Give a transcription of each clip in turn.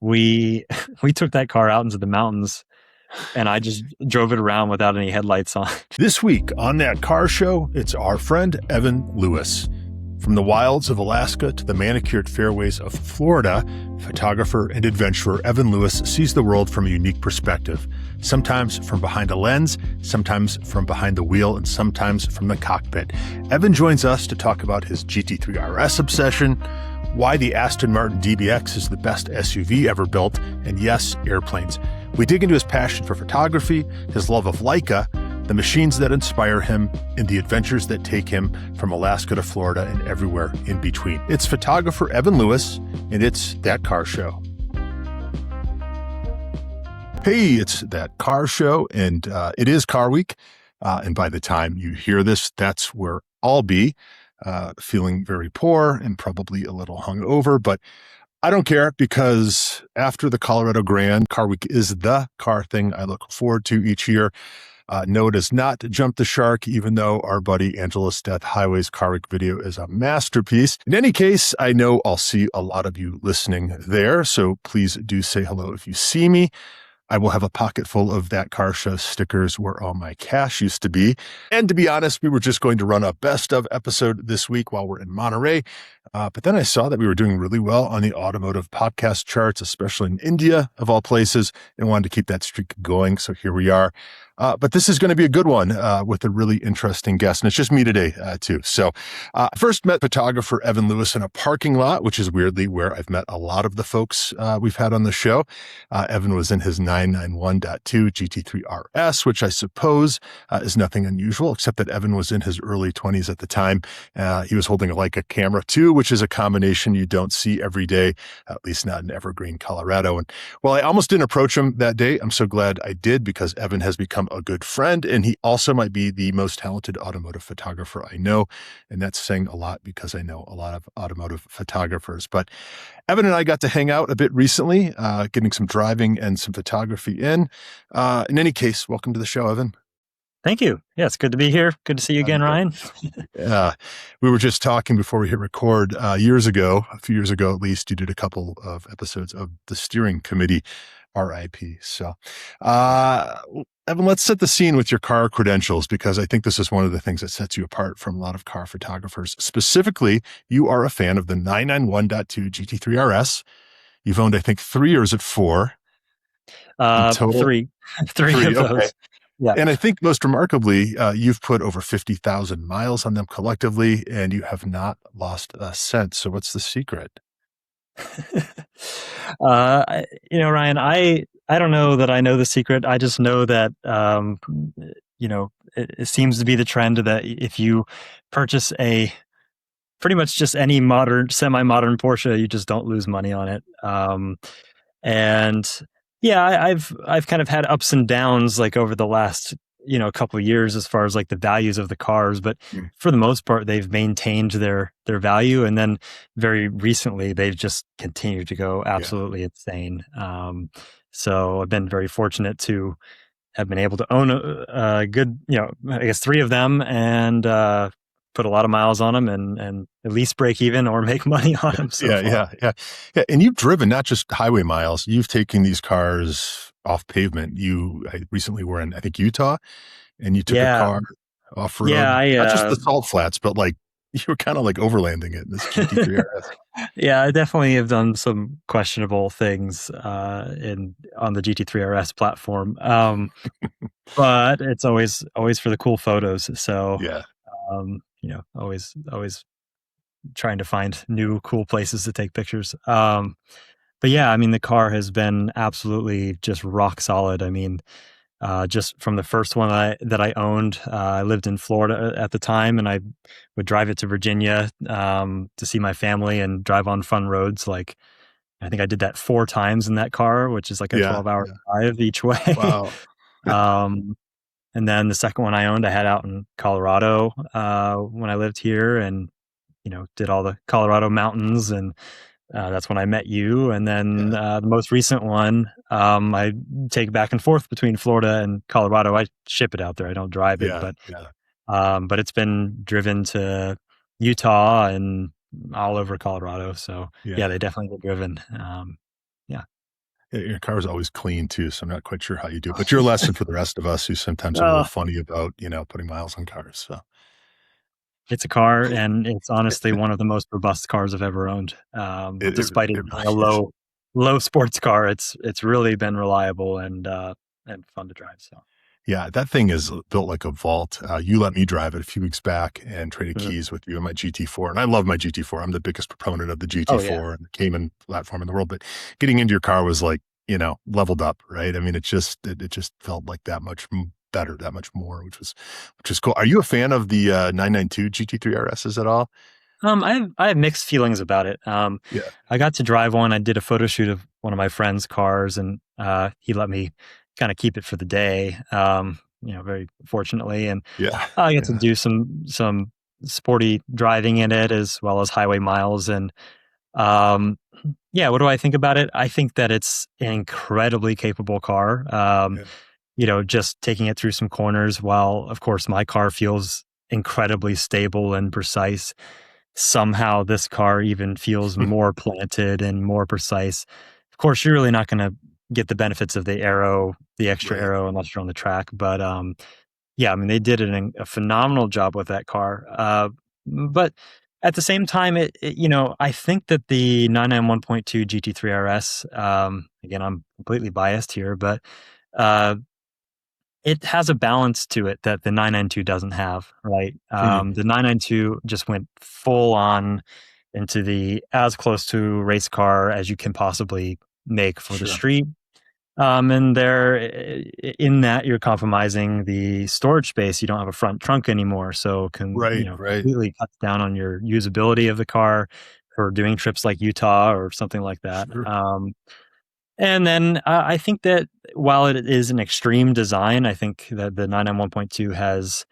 we we took that car out into the mountains and I just drove it around without any headlights on. This week on That Car Show, it's our friend Evan Lewis. From the wilds of Alaska to the manicured fairways of Florida, photographer and adventurer Evan Lewis sees the world from a unique perspective, sometimes from behind a lens, sometimes from behind the wheel, and sometimes from the cockpit. Evan joins us to talk about his GT3 RS obsession, why the Aston Martin DBX is the best SUV ever built, and yes, airplanes. We dig into his passion for photography, his love of Leica, the machines that inspire him, and the adventures that take him from Alaska to Florida and everywhere in between. It's photographer Evan Lewis, and it's That Car Show. Hey, it's That Car Show, and it is Car Week. And by the time you hear this, that's where I'll be, feeling very poor and probably a little hungover, but I don't care because after the Colorado Grand, Car Week is the car thing I look forward to each year. No, it is not Jump the Shark, even though our buddy Angela's Death Highways Car Week video is a masterpiece. In any case, I know I'll see a lot of you listening there, so please do say hello if you see me. I will have a pocket full of That Car Show stickers where all my cash used to be. And to be honest, we were just going to run a best of episode this week while we're in Monterey. But then I saw that we were doing really well on the automotive podcast charts, especially in India, of all places, and wanted to keep that streak going. So here we are. But this is going to be a good one with a really interesting guest. And it's just me today, too. So first met photographer Evan Lewis in a parking lot, which is weirdly where I've met a lot of the folks we've had on the show. Evan was in his 991.2 GT3 RS, which I suppose is nothing unusual, except that Evan was in his early 20s at the time. He was holding a Leica camera, too, which is a combination you don't see every day, at least not in Evergreen, Colorado. And while I almost didn't approach him that day, I'm so glad I did because Evan has become a good friend, and he also might be the most talented automotive photographer I know. And that's saying a lot because I know a lot of automotive photographers. But Evan and I got to hang out a bit recently, getting some driving and some photography in. In any case, welcome to the show, Evan. Thank you. Yeah, it's good to be here. Good to see you again, Ryan. We were just talking before we hit record a few years ago at least, you did a couple of episodes of the Steering Committee, RIP. So, Evan, let's set the scene with your car credentials, because I think this is one of the things that sets you apart from a lot of car photographers. Specifically, you are a fan of the 991.2 GT3 RS. You've owned, I think, 3, or is it 4? Three of those. Okay. Yeah. And I think most remarkably, you've put over 50,000 miles on them collectively, and you have not lost a cent. So what's the secret? Ryan, I don't know that I know the secret. I just know that, it seems to be the trend that if you purchase pretty much just any semi-modern Porsche, you just don't lose money on it. And yeah, I've kind of had ups and downs like over the last, couple of years as far as like the values of the cars, but for the most part, they've maintained their value. And then very recently, they've just continued to go absolutely insane. So I've been very fortunate to have been able to own a good, I guess 3 of them and put a lot of miles on them and at least break even or make money on them. Yeah. And you've driven not just highway miles. You've taken these cars off pavement. I recently were in, I think, Utah, and you took a car off road. Yeah, not just the salt flats, but like you were kind of like overlanding it in this GT3 RS. Yeah, I definitely have done some questionable things on the GT3 RS platform, but it's always for the cool photos. So yeah. Always trying to find new cool places to take pictures. But yeah, I mean, the car has been absolutely just rock solid. I mean, just from the first one that I owned, I lived in Florida at the time, and I would drive it to Virginia to see my family and drive on fun roads. Like, I think I did that 4 times in that car, which is like a 12-hour drive each way. Wow. And then the second one I owned, I had out in Colorado when I lived here, and did all the Colorado mountains, and that's when I met you. And then the most recent one, I take back and forth between Florida and Colorado. I ship it out there. I don't drive it, but it's been driven to Utah and all over Colorado. So yeah, they definitely get driven. Your car is always clean too, so I'm not quite sure how you do it. But you're a lesson for the rest of us who sometimes are a little Uh, funny about, putting miles on cars. So it's a car, and it's honestly one of the most robust cars I've ever owned. it it, Despite it it being a really is. low sports car, it's really been reliable and fun to drive. So Yeah, that thing is built like a vault. You let me drive it a few weeks back and traded mhm. keys with you in my GT4, and I love my GT4. I'm the biggest proponent of the Oh yeah, GT4 and the Cayman platform in the world. But getting into your car was like, leveled up, right? I mean, it just felt like that much better, that much more, which is cool. Are you a fan of the 992 GT3 RSs at all? I have mixed feelings about it. Yeah, I got to drive one. I did a photo shoot of one of my friend's cars, and he let me kind of keep it for the day. Very fortunately, and yeah, I got to yeah. do some sporty driving in it as well as highway miles. And um, yeah, what do I think about it? I think that it's an incredibly capable car. Yeah. Just taking it through some corners, while of course my car feels incredibly stable and precise, somehow this car even feels more planted and more precise. Of course, you're really not going to get the benefits of the extra Right. aero, unless you're on the track. But yeah, I mean, they did a phenomenal job with that car. But at the same time, I think that the 991.2 GT3 RS, again, I'm completely biased here, but uh, it has a balance to it that the 992 doesn't have, right? Mhm. The 992 just went full on into the as close to race car as you can possibly make for the Sure. street. And there, in that, you're compromising the storage space. You don't have a front trunk anymore, so Right, right. completely cuts down on your usability of the car for doing trips like Utah or something like that. Sure. And then I think that while it is an extreme design, I think that the 991.2 has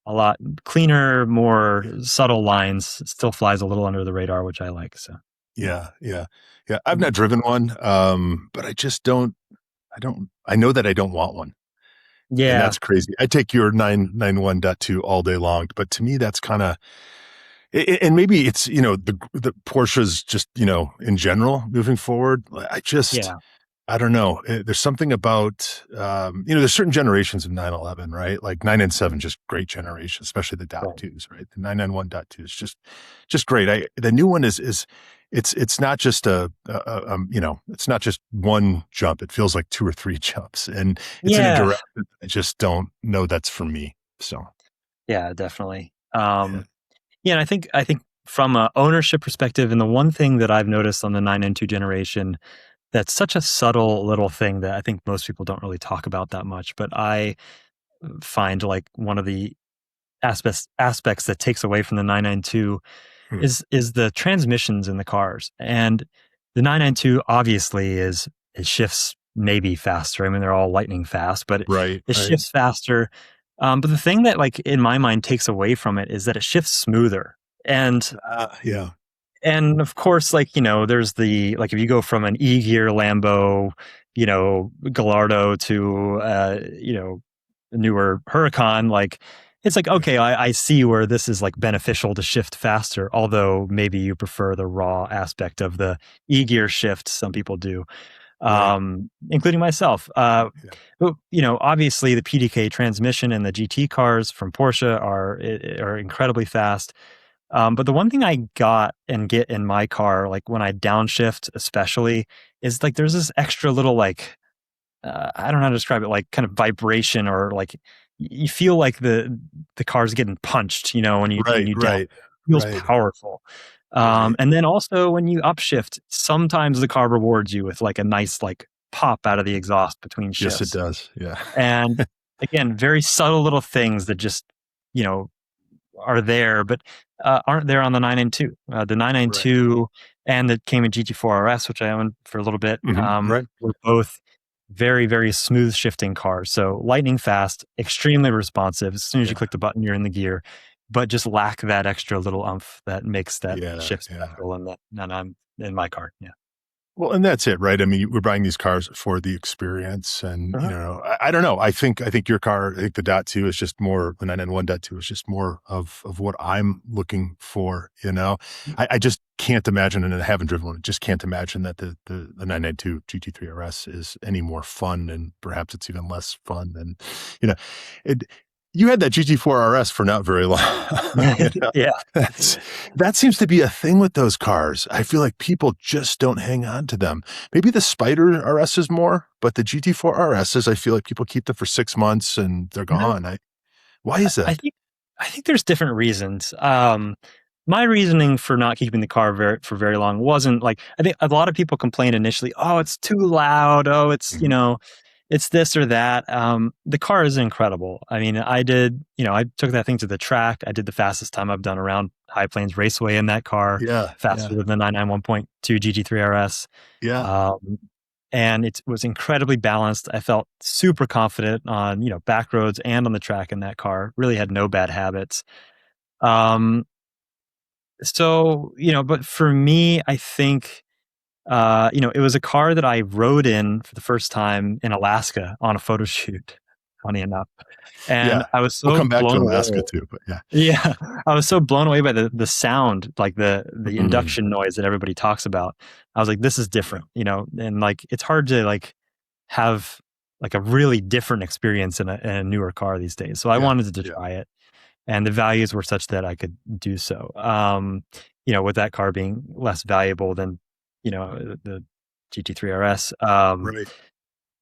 a lot cleaner, more subtle lines. Still flies a little under the radar, which I like. So yeah. Yeah, yeah, yeah. I've Mhm. not driven one, but I know that I don't want one. And Yeah, that's crazy. I take your 991.2 all day long, but to me, that's kind of, and maybe it's, the Porsches just, in general moving forward. yeah, I don't know. There's something about, there's certain generations of 911, right? Like 997, just great generation, especially the dot right. twos, right? The 991.2 is just great. The new one it's not just it's not just one jump. It feels like two or three jumps, and it's in a Yeah, direction I just don't know that's for me. So, yeah, definitely. yeah. Yeah, and I think from a ownership perspective, and the one thing that I've noticed on the 992 generation that's such a subtle little thing that I think most people don't really talk about that much, but I find like one of the aspects that takes away from the 992 Hmm. is the transmissions in the cars. And the 992 obviously is it shifts maybe faster. I mean, they're all lightning fast, but Right, it right. shifts faster. But the thing that, like, in my mind takes away from it is that it shifts smoother. And Yeah. of course, like, there's if you go from an E gear Lambo, Gallardo to, a newer Huracan, like, it's like, Yeah. okay, I see where this is like beneficial to shift faster, although maybe you prefer the raw aspect of the E gear shift. Some people do, Right. including myself. Yeah. But, obviously the PDK transmission and the GT cars from Porsche are incredibly fast. But the one thing I got and get in my car, like when I downshift, especially, is like there's this extra little like I don't know how to describe it, like kind of vibration or like you feel like the car's getting punched, when Right, you down. right, It feels right, powerful. right. And then also when you upshift, sometimes the car rewards you with like a nice like pop out of the exhaust between Yes, it shifts. does. Yeah. And again, very subtle little things that just you know are there, but aren't there on the 992. The Right. 992 and the Cayman GT4 RS, which I owned for a little bit, Right. were both very, very smooth shifting cars. So lightning fast, extremely responsive. As soon as you Yeah. click the button, you're in the gear, but just lack that extra little umph that makes that Yeah. shift Yeah. special. And I'm in my car. Yeah. Well, and that's it, right? I mean, we're buying these cars for the experience, and Uh-huh. I don't know. I think your car, I think the Dot Two is just more. The 991.2 is just more of what I'm looking for. I just can't imagine, and I haven't driven one. I just can't imagine that the 992 GT3 RS is any more fun, and perhaps it's even less fun than, you know, it. You had that GT4 RS for not very long. Yeah. That's that seems to be a thing with those cars. I feel like people just don't hang on to them. Maybe the Spider RS is more, but the GT4 RSs, I feel like people keep them for 6 months and they're gone. Why is I that? think I think there's different reasons. My reasoning for not keeping the car for very long wasn't like I think a lot of people complained initially, "Oh, it's too loud. Oh, it's, Mhm. it's this or that." The car is incredible. I mean, I took that thing to the track. I did the fastest time I've done around High Plains Raceway in that car, Yeah, faster yeah, than the 991.2 GT3 RS. yeah. Um, and it was incredibly balanced. I felt super confident on, back roads and on the track in that car. Really had no bad habits. Um, but for me, I think, it was a car that I rode in for the first time in Alaska on a photo shoot, funny enough. And Yeah. I was We'll so come back to blown Alaska away. too, but yeah. Yeah, I was so blown away by the sound, like the Mm, induction noise that everybody talks about. I was like, this is yeah, different, and like it's hard to like have like a really different experience in a newer car these days. So I yeah, wanted to yeah. try it, and the values were such that I could do so. With that car being less valuable than the GT3 RS. Right.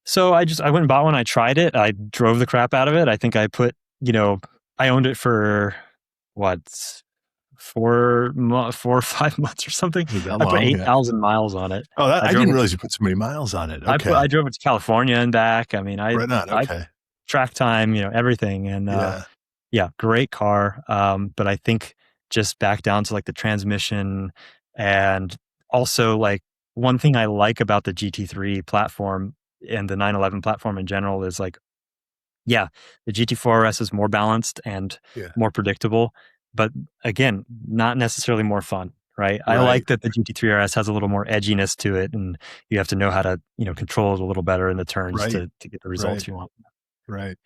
So I went and bought one. I tried it. I drove the crap out of it. I think you know, I owned it for what 4 or 5 months or something. Was that I put long? eight Yeah. thousand miles on it. Oh, I I drove didn't it. realize you put so many miles on it. I Okay. drove it to California and back. I mean, Right on. I Okay. track time, everything, and Yeah. yeah, great car. But I think just back down to like the transmission, and also like one thing I like about the GT3 platform and the 911 platform in general is like, yeah, the GT4 RS is more balanced and Yeah. more predictable, but again, not necessarily more fun, right? I Right. like that the GT3 RS has a little more edginess to it, and you have to know how to, control it a little better in the turns Right. to get the results Right. you want. Right.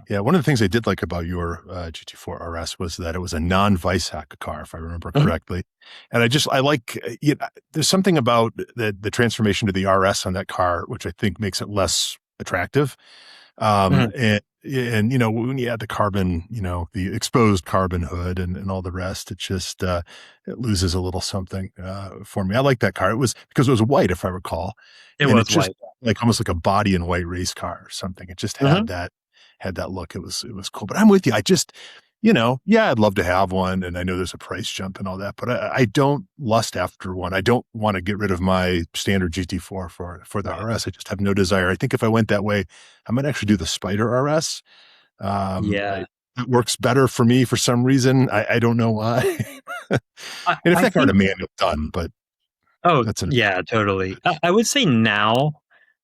Yeah, one of the things I did like about your GT4 RS was that it was a non-vice hack car, if I remember Mhm, correctly. And I like, there's something about the transformation to the RS on that car, which I think makes it less attractive. mhm. And when you add the carbon, the exposed carbon hood and all the rest, it just, it loses a little something for me. I like that car. It was because it was white, if I recall. It And it was just white. like almost like a body in white race car or something. It just Mhm. had that look. It was cool. But I'm with you. I just, yeah, I'd love to have one. And I know there's a price jump and all that, but I don't lust after one. I don't want to get rid of my standard GT4 for the Right. RS. I just have no desire. I think if I went that way, I might actually do the Spider RS. Yeah. It works better for me for some reason. I don't know why. And if I that car had a think manual, done, but Oh, that's an yeah, totally. I would say now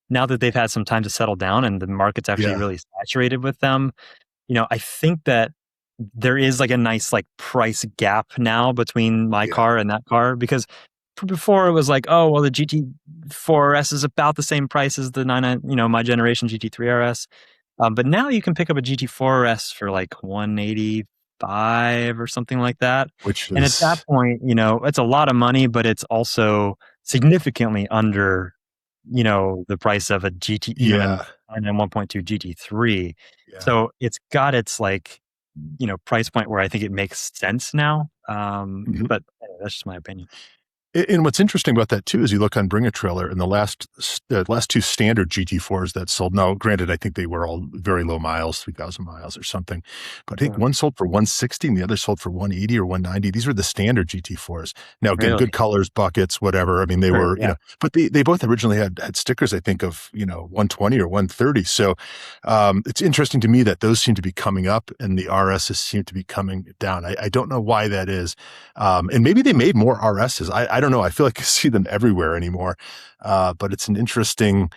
that they've had some time to settle down and the market's actually yeah, really saturated with them, I think that there is like a nice like price gap now between my yeah, car and that car because before it was like, oh, well, the GT4 RS is about the same price as the my generation GT3 RS. But now you can pick up a GT4 RS for like 185 or something like that. which And at that is point, it's a lot of money, but it's also significantly under, the price of a GT, even an yeah, 1.2 GT3. yeah. So it's got its like, price point where I think it makes sense now. Mhm. But that's just my opinion. And what's interesting about that too is you look on Bring a Trailer and the last two standard GT4s that sold. Now, granted, I think they were all very low miles, 3,000 miles or something. But I think Mhm. one sold for 160 and the other sold for 180 or 190. These were the standard GT4s. Now, again, good Really? colors, buckets, whatever. I mean, they Sure. were, Yeah. but they both originally had stickers, I think, of 120 or 130. So it's interesting to me that those seem to be coming up and the RSs seem to be coming down. I don't know why that is. And maybe they made more RSs. I don't know. I feel like I see them everywhere anymore. But it's an interesting,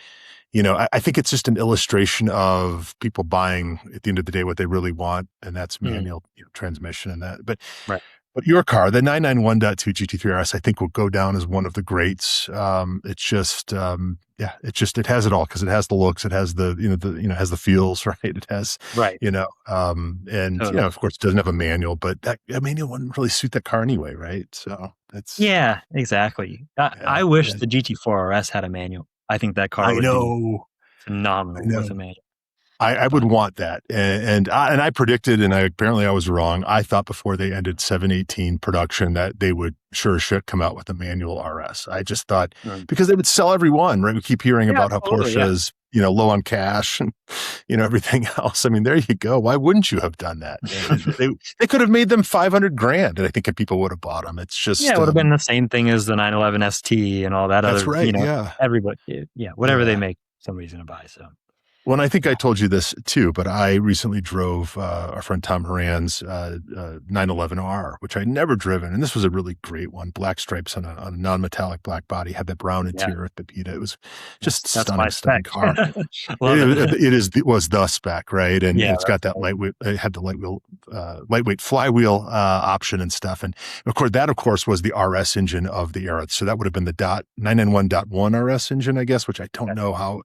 I think it's just an illustration of people buying at the end of the day what they really want, and that's Mhm. manual transmission and that. But Right. But your car, the 991.2 GT3 RS, I think will go down as one of the greats. It's just, yeah, it has it all because it has the looks, it has the, has the feels, right? It has, Right. and Totally. of course, it doesn't have a manual, but that a manual wouldn't really suit that car anyway, right? So that's, Yeah, exactly. I yeah, wish yeah. the GT4 RS had a manual. I think that car I would be know, I phenomenal with know. a manual. I would But want that, and I predicted, and apparently I was wrong. I thought before they ended 718 production that they would sure as shit come out with a manual RS. I just thought mm. because they would sell every one, right? We keep hearing Yeah, about how absolutely. Porsche Yeah. is, low on cash and everything else. I mean, there you go. Why wouldn't you have done that? They could have made them 500 grand, and I think people would have bought them. It's Yeah, just it would have been the same thing as the 911 ST and all that that's other, right. Yeah, everybody, yeah, whatever they yeah. make, somebody's going to buy. So, Well, and I think yeah. I told you this too, but I recently drove our friend Tom Horan's 911R, which I'd never driven. And this was a really great one. Black stripes on a non-metallic black body, had that brown Yeah. interior with the Pita. It was just That's my stunning spec. car. Love it. It was the spec, right? And Yeah, it's got that's that right. lightweight, it had the lightweight flywheel option and stuff. And of course, was the RS engine of the era. So that would have been the 991.1 RS engine, I guess, which I don't know how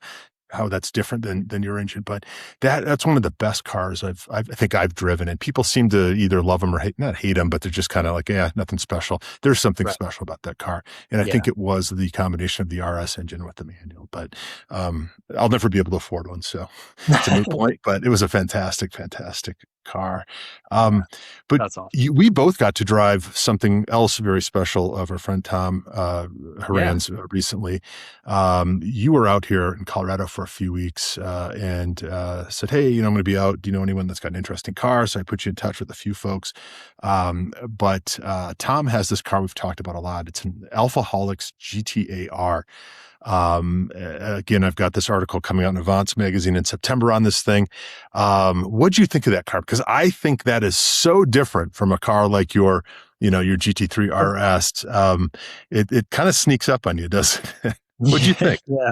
that's different than your engine, but that's one of the best cars I think I've driven, and people seem to either love them or not hate them, but they're just kind of like, yeah, nothing special. There's something Right. special about that car, and I Yeah. think it was the combination of the RS engine with the manual. But I'll never be able to afford one, so it's a moot point. But it was a fantastic car. Yeah. Um, but That's awesome. we both got to drive something else very special of our friend Tom Yeah. Horan's recently. You were out here in Colorado for a few weeks and said, hey, I'm going to be out. Do you know anyone that's got an interesting car? So I put you in touch with a few folks. But Tom has this car we've talked about a lot. It's an Alphaholics GTAR. Again, I've got this article coming out in Avance magazine in September on this thing. What do you think of that car? Because I think that is so different from a car like your GT3 RS. It kind of sneaks up on you, doesn't it? What'd you think? Yeah.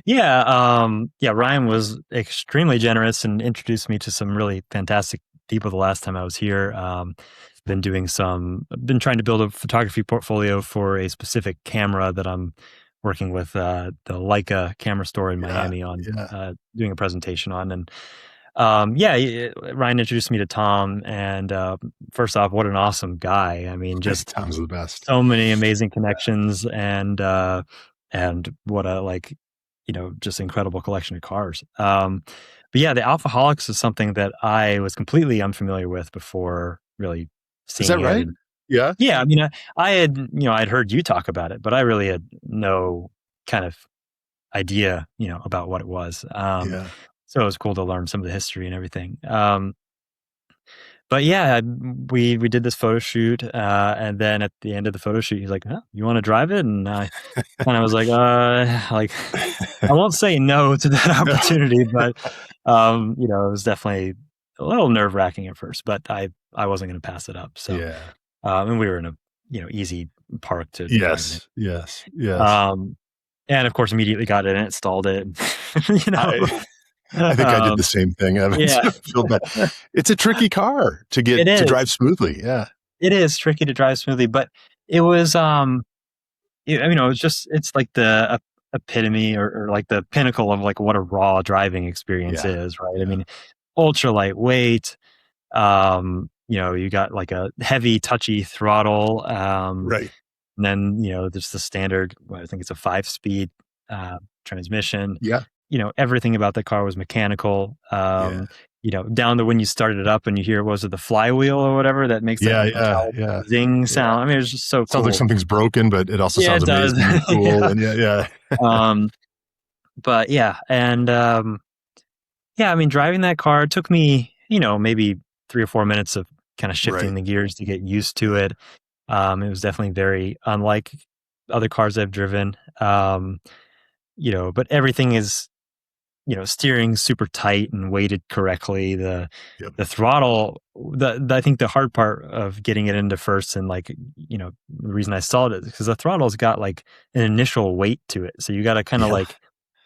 Yeah. Ryan was extremely generous and introduced me to some really fantastic people the last time I was here. Been trying to build a photography portfolio for a specific camera that I'm working with the Leica camera store in Yeah, Miami on yeah. doing a presentation on. And Ryan introduced me to Tom, and first off, what an awesome guy. I mean, just Tom's the best. so many amazing connections, and what a just incredible collection of cars. But yeah, the Alphaholics is something that I was completely unfamiliar with before really Is that seeing it. right? And Yeah, yeah, I mean, I had I'd heard you talk about it, but I really had no kind of idea about what it was. yeah. So it was cool to learn some of the history and everything. But yeah, we did this photo shoot, and then at the end of the photo shoot, he's like, "Huh, you want to drive it?" And I was like, like I won't say no to that opportunity, but it was definitely a little nerve wracking at first, but I wasn't going to pass it up. So, Yeah. and we were in a easy park to drive it Yes, yes, in. yes. And of course, immediately got it and installed it. you know, I think I did the um, same thing, Evan. yeah, I feel bad. It's a tricky car to it get to is. drive smoothly. Yeah. It is tricky to drive smoothly, but it was it was just it's like the epitome or like the pinnacle of like what a raw driving experience Yeah. is, right? I Yeah. mean, ultra lightweight. You got like a heavy, touchy throttle. Right. And then there's the standard. I think it's a 5-speed transmission. Yeah. Everything about the car was mechanical. Yeah. Down to when you started it up and you hear, was it the flywheel or whatever that makes that Yeah. Yeah. metallic Yeah. zing Yeah. sound? I mean, it was just so Sounds like cool. something's broken, but it also Yeah, sounds it does. amazing and cool. Yeah. And yeah. Um, but yeah, and yeah, I mean, driving that car took me, maybe 3 or 4 minutes of kind of shifting Right. the gears to get used to it. It was definitely very unlike other cars I've driven. But everything is, steering super tight and weighted correctly. The Yep. throttle, I think the hard part of getting it into first and the reason I stalled it is because the throttle's got like an initial weight to it. So you got to kind of Yeah. like,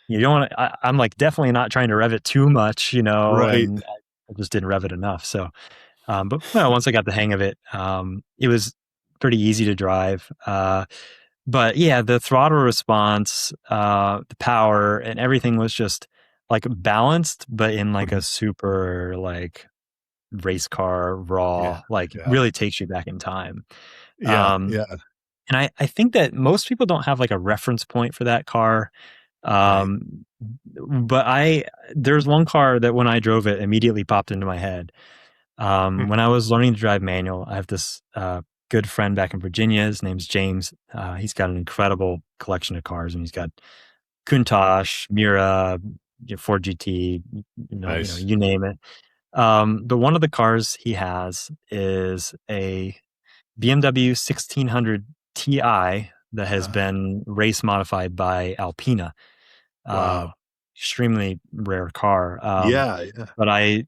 you don't want to, I'm like definitely not trying to rev it too much, Right. and I just didn't rev it enough. So, But well, once I got the hang of it, it was pretty easy to drive. But yeah, the throttle response, the power, and everything was just like balanced, but in like a Mhm. super like race car Yeah. raw, like Yeah. really takes you back in time. Yeah. Um, Yeah. and I think that most people don't have like a reference point for that car. Right. Um, but there's one car that when I drove it immediately popped into my head. Hmm. When I was learning to drive manual, I have this good friend back in Virginia. His name's James. He's got an incredible collection of cars, and he's got Countach, Mira, Ford GT, Nice. you name it. But one of the cars he has is a BMW 1600 Ti that has Uh, been race modified by Alpina. Uh, wow. Extremely rare car. Yeah. Yeah. But I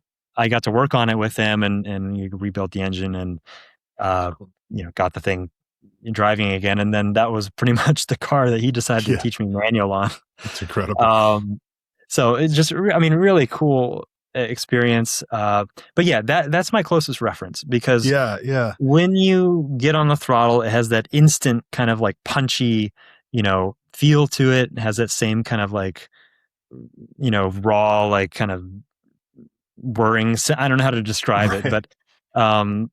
got to work on it with him, and you rebuilt the engine, and uh, Cool. got the thing driving again. And then that was pretty much the car that he decided to Yeah. teach me manual on. It's incredible. Um, so it's just, I mean, really cool experience. But yeah, that's my closest reference because Yeah. Yeah. when you get on the throttle, it has that instant kind of like punchy, feel to it. It has that same kind of like, raw, like kind of whirring. I don't know how to describe it, Right. but, I mean,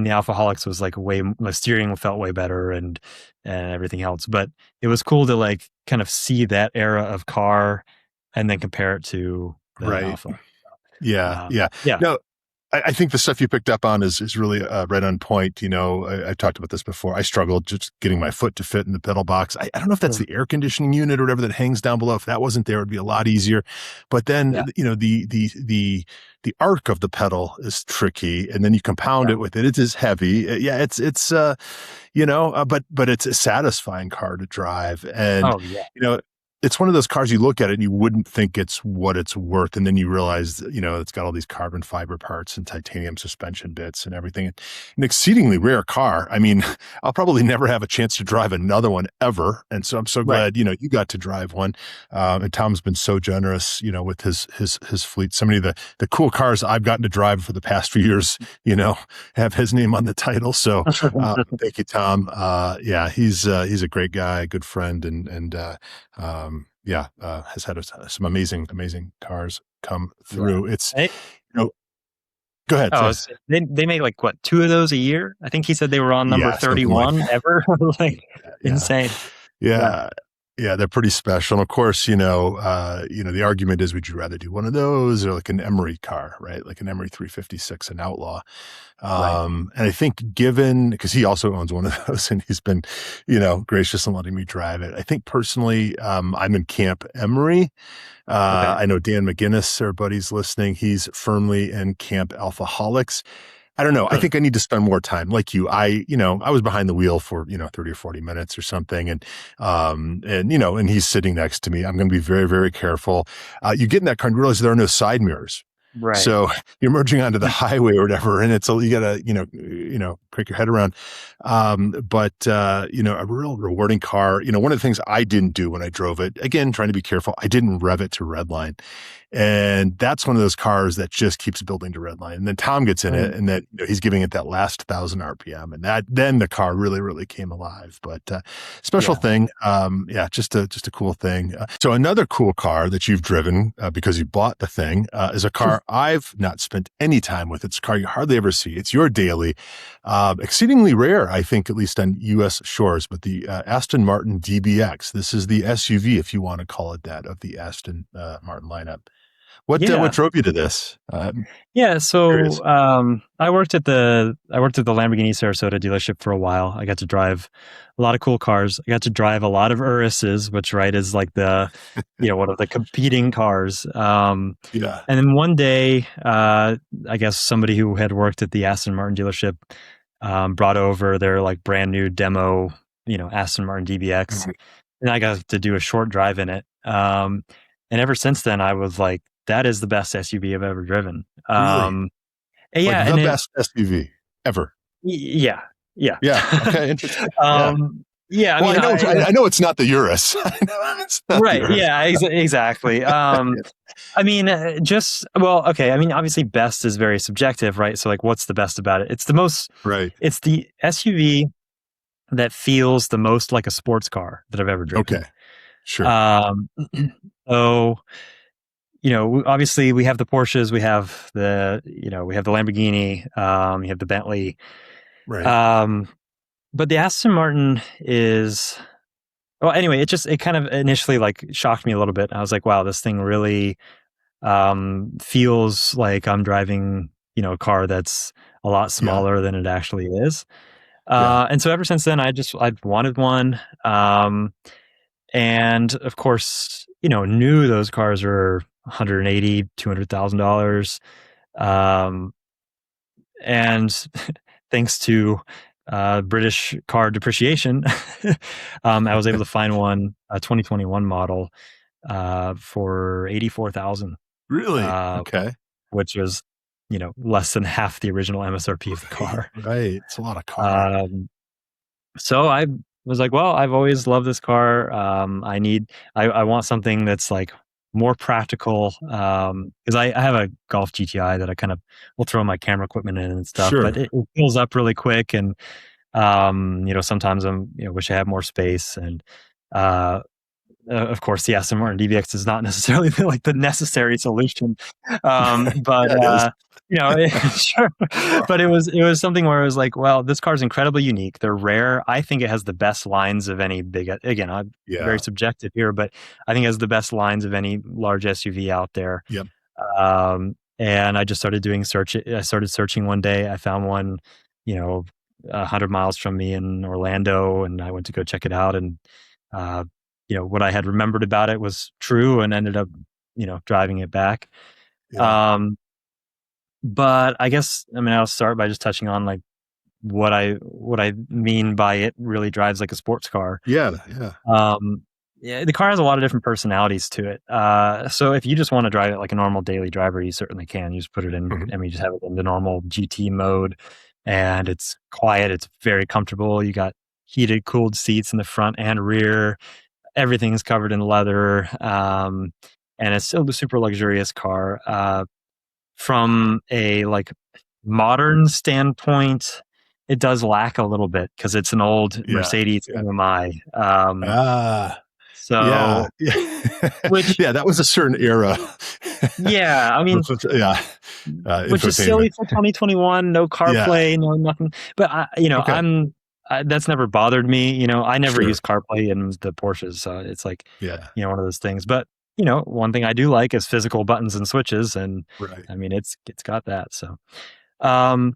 the Alphaholics was like the steering felt way better and everything else. But it was cool to like kind of see that era of car and then compare it to the Right. Alpha. Yeah. Yeah. Yeah. No, I think the stuff you picked up on is really right on point. I talked about this before. I struggled just getting my foot to fit in the pedal box. I don't know if that's Mm. the air conditioning unit or whatever that hangs down below. If that wasn't there, it'd be a lot easier. But Yeah. then, the arc of the pedal is tricky, and then you compound Yeah. it with it. It is heavy. Yeah, but it's a satisfying car to drive, and Oh yeah. you know. It's one of those cars you look at it and you wouldn't think it's what it's worth. And then you realize, it's got all these carbon fiber parts and titanium suspension bits and everything. An exceedingly rare car. I mean, I'll probably never have a chance to drive another one ever. And so I'm so Right. glad, you got to drive one. And Tom's been so generous, with his fleet. So many of the cool cars I've gotten to drive for the past few years, have his name on the title. So, thank you, Tom. Yeah, he's a great guy, a good friend, has had some amazing cars come Yeah. through. It's, Hey, you know, go ahead. oh, Yes. they make like what, two of those a year? I think he said they were on number Yeah. Something like 31 ever. Like that. Yeah. insane. Yeah. Yeah. Yeah. They're pretty special. And of course, the argument is, would you rather do one of those or like an Emery car, right? Like an Emery 356, an Outlaw. Right. And I think because he also owns one of those and he's been, gracious in letting me drive it. I think personally, I'm in Camp Emery. Okay. I know Dan McGinnis, our buddies listening. He's firmly in Camp Alphaholics. I don't know. I Hmm. think I need to spend more time like you. I was behind the wheel for, 30 or 40 minutes or something. And he's sitting next to me. I'm going to be very, very careful. You get in that car and realize there are no side mirrors. Right. So you're merging onto the highway or whatever, and you gotta, crank your head around. A real rewarding car. One of the things I didn't do when I drove it, again, trying to be careful, I didn't rev it to redline. And that's one of those cars that just keeps building to redline. And then Tom gets in Hmm. it and that, he's giving it that last 1,000 RPM and then the car really, really came alive. But, special Yeah. thing. Just a cool thing. So another cool car that you've driven, because you bought the thing, is a car I've not spent any time with. It's a car you hardly ever see. It's your daily, exceedingly rare, I think, at least on US shores, but the, Aston Martin DBX. This is the SUV, if you want to call it that, of the Aston, Martin lineup. What Yeah. drove you to this? Yeah. Curious. So I worked at the Lamborghini Sarasota dealership for a while. I got to drive a lot of cool cars. I got to drive a lot of Urises, which right is like one of the competing cars. Yeah. And then one day, I guess somebody who had worked at the Aston Martin dealership brought over their like brand new demo, Aston Martin DBX, Mhm. and I got to do a short drive in it. And ever since then, I was like, that is the best SUV I've ever driven. Really? And Like yeah, the and best SUV ever. yeah, yeah. Yeah. Okay. Interesting. Yeah. um, Yeah, I Well, mean, I know it's not the Urus. I know it's not the right. Urus. Yeah, exactly. Yeah. I mean, well, okay. I mean, obviously, best is very subjective, right? So, like, what's the best about it? Right. It's the SUV that feels the most like a sports car that I've ever Okay. driven. Sure. Um, so, obviously, we have the Porsches, we have the Lamborghini, you have the Bentley, Right. um, but the Aston Martin is. Well, anyway, it kind of initially like shocked me a little bit. I was like, wow, this thing really feels like I'm driving, a car that's a lot Yeah. smaller than it actually is. Yeah. And so ever since then, I've wanted one. And of course, knew those cars are 180, $200,000. Um, and thanks to British car depreciation, I was able to find one, a 2021 model, for 84,000, Really? uh, Okay. which was, less than half the original MSRP of the Right. car. Right. It's a lot of car. Um, so I was like, well, I've always loved this car. I want something that's like more practical. Cause I have a Golf GTI that I kind of will throw my camera equipment in and stuff, but Sure. it fills up really quick. And, sometimes wish I had more space. And, uh, of course, the Aston Martin DBX is not necessarily the necessary solution, but Yeah, it is. sure. But it was something where it was like, well, this car is incredibly unique. They're rare. I think it has the best lines of any big. Again, I'm very Yeah. subjective here, but I think it has the best lines of any large SUV out there. Yep. And I just started doing search. I started searching one day. I found one, you know, 100 miles from me in Orlando, and I went to go check it out. And uh, what I had remembered about it was true, and ended up, driving it back. Yeah. Um, but I guess, I mean, I'll start by just touching on like what I mean by it really drives like a sports car. Yeah. Yeah. Um, yeah, the car has a lot of different personalities to it. So if you just want to drive it like a normal daily driver, you certainly can. You just put it in, Mhm. I mean, you just have it in the normal GT mode, and it's quiet. It's very comfortable. You got heated, cooled seats in the front and rear. Everything's covered in leather, and it's still a super luxurious car. From a like modern standpoint, it does lack a little bit because it's an old Yeah. Mercedes Yeah. AMI. Ah. Yeah. So Yeah. which Yeah. That was a certain era. yeah, I mean, Yeah. which is silly Infotainment. for 2021. No Yeah. CarPlay, no nothing. But Okay. that's never bothered me. I never Sure. use CarPlay in the Porsches, so it's like Yeah. one of those things. But one thing I do like is physical buttons and switches, and Right. I mean it's got that. So, um,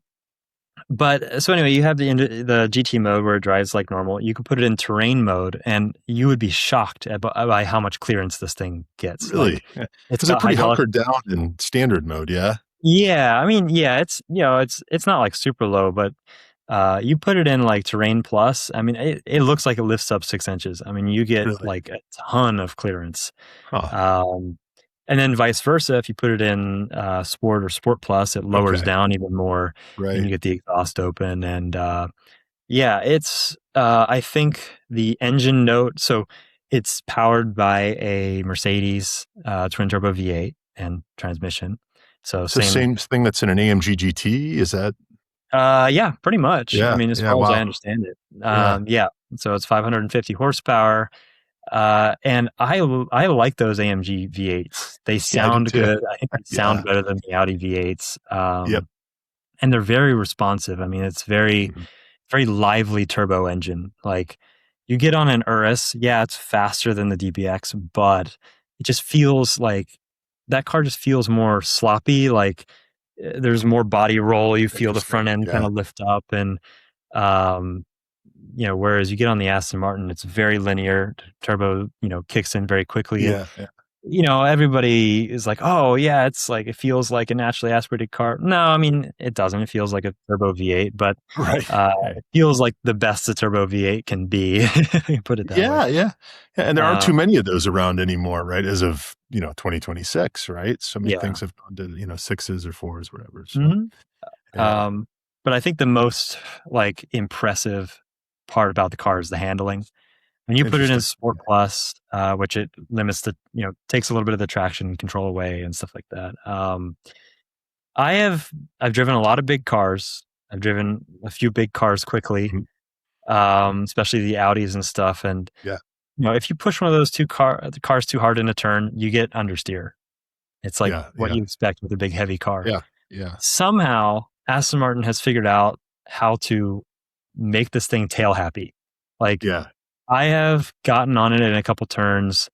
but so anyway, you have the GT mode where it drives like normal. You can put it in terrain mode, and you would be shocked by how much clearance this thing gets. Really? Like Yeah. it's Because they're got pretty hydraulic. hunkered down in standard mode. Yeah. Yeah, I mean, yeah, it's not like super low, but you put it in like terrain plus. I mean, it looks like it lifts up 6 inches. I mean, you get Really? like a ton of clearance. Huh. Um, and then vice versa, if you put it in sport or sport plus, it lowers Okay. down even more, and you Right. get the exhaust open. And yeah, it's I think the engine note. So it's powered by a Mercedes twin turbo V8 and transmission. So So same. same thing that's in an AMG GT. Is that? Yeah, pretty much. I Yeah. mean, as Yeah. far as I Wow. understand it. Yeah. Yeah. So it's 550 horsepower. And I like those AMG V8s. They Yeah. I do sound too. good. I think they sound Yeah. better than the Audi V8s. Yep. And they're very responsive. I mean, it's very, Mhm. very lively turbo engine. Like you get on an Urus, yeah, it's faster than the DBX, but it just feels like that car just feels more sloppy. Like there's more body roll. You feel the Interesting. front end kind Yeah. of lift up, and um, whereas you get on the Aston Martin, it's very linear. Turbo, kicks in very quickly. And Yeah. Yeah. everybody is like, "Oh, yeah, it's like it feels like a naturally aspirated car." No, I mean it doesn't. It feels like a turbo V8, but Right. Right. it feels like the best a turbo V8 can be. Put it that way. Yeah, yeah. Yeah, and there aren't Uh, too many of those around anymore, right? As of, 2026, right? So many yeah. things have gone to, sixes or fours, whatever. So, hmm yeah. Um, but I think the most like impressive part about the car is the handling. When you put it in Interesting. Sport Plus, which it limits the, takes a little bit of the traction control away and stuff like that. I have I've driven a lot of big cars. I've driven a few big cars quickly, Mhm. especially the Audis and stuff. And Yeah. if you push one of those the cars too hard in a turn, you get understeer. It's like Yeah. what Yeah. you expect with a big heavy car. Yeah. Yeah. Somehow, Aston Martin has figured out how to make this thing tail happy. Like Yeah. I have gotten on it in a couple turns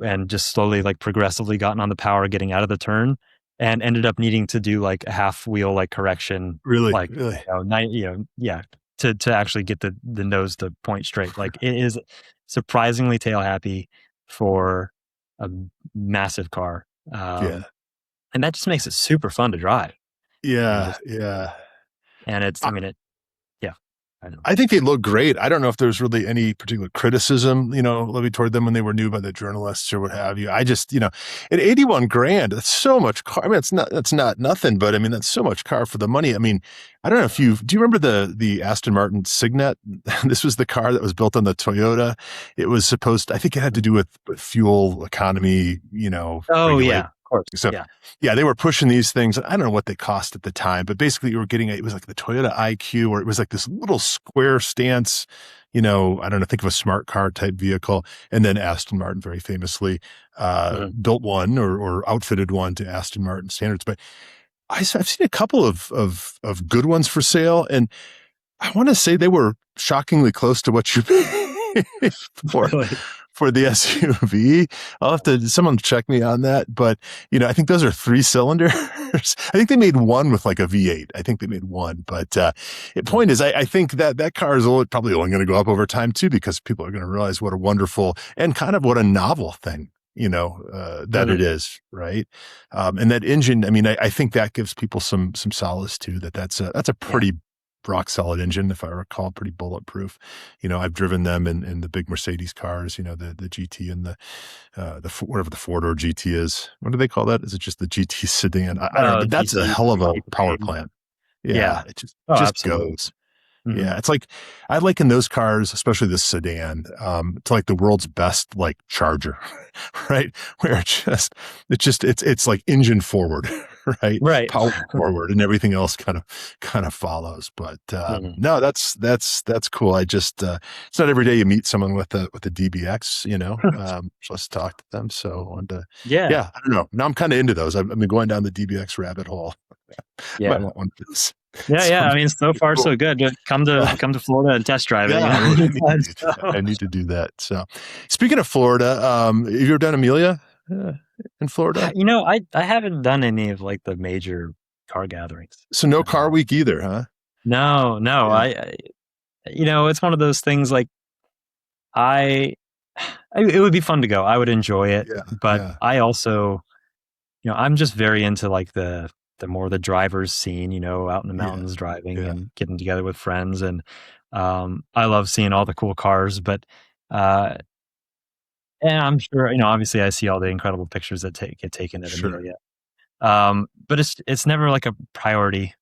and just slowly, like progressively gotten on the power getting out of the turn and ended up needing to do like a half wheel, like correction, Really. like, Really. yeah, to actually get the nose to point straight. Like it is surprisingly tail happy for a massive car. Yeah. And that just makes it super fun to drive and Yeah. just, Yeah. and it's, I mean, yeah, I know. I think they look great. I don't know if there's really any particular criticism, levied toward them when they were new by the journalists or what have you. I just, at 81 grand, that's so much car. I mean, that's not nothing, but I mean, that's so much car for the money. I mean, I don't know if do you remember the Aston Martin Signet? This was the car that was built on the Toyota. It was I think it had to do with fuel economy, Oh regulate. yeah, of course. So Yeah. yeah, they were pushing these things. I don't know what they cost at the time, but basically you were getting, it was like the Toyota IQ, or it was like this little square stance, I don't know, think of a smart car type vehicle. And then Aston Martin very famously, built one or outfitted one to Aston Martin standards. But I've seen a couple of good ones for sale, and I want to say they were shockingly close to what you paid for Really? for the SUV. I'll have to, someone check me on that. But, I think those are 3-cylinders. I think they made one with like a V8. I think they made one. But the point is, I think that car is probably only going to go up over time too, because people are going to realize what a wonderful and kind of what a novel thing, that it is. Right. And that engine, I mean, I think that gives people some solace too, that's a pretty rock solid engine, if I recall, pretty bulletproof. I've driven them in the big Mercedes cars, the GT and whatever the 4-door GT is. What do they call that? Is it just the GT sedan? I don't know, but that's a GT, hell of a power plant. yeah. It Oh, just absolutely. goes. Mhm. Yeah. It's like, I liken those cars, especially the sedan, to like the world's best, like Charger, right? Where it's like engine forward, right? Right. Power forward, and everything else kind of follows. But, no, that's cool. I just, it's not every day you meet someone with a DBX, let's talk to them. So I wanted to, Yeah. yeah, I don't know. Now I'm kind of into those. I've been going down the DBX rabbit hole. Might Yeah. want one of those. Yeah. Yeah. I mean, so far Cool. so good. Just come to Florida and test drive it. Yeah, I need to do that. So, speaking of Florida, have you ever done Amelia in Florida? I haven't done any of like the major car gatherings. So no car week either, huh? No. Yeah. It's one of those things like it would be fun to go. I would enjoy it, Yeah. but Yeah. I also, I'm just very into like the more the drivers scene, out in the mountains driving Yeah. and getting together with friends. And I love seeing all the cool cars, but and I'm sure, obviously I see all the incredible pictures that get taken at Sure. Amelia. But it's never like a priority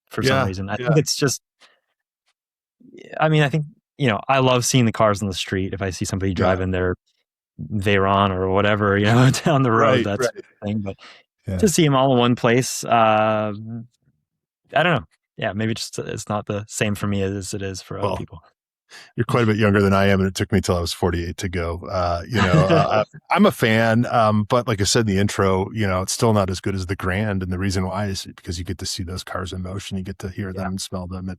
for some reason. I think it's just, I think, I love seeing the cars on the street. If I see somebody driving their Veyron or whatever, down the road, that's the thing. But to see them all in one place, I don't know. Yeah, maybe just it's not the same for me as it is for other people. You're quite a bit younger than I am, and it took me till I was 48 to go. I'm a fan, but like I said in the intro, it's still not as good as the Grand, and the reason why is because you get to see those cars in motion, you get to hear them and smell them, and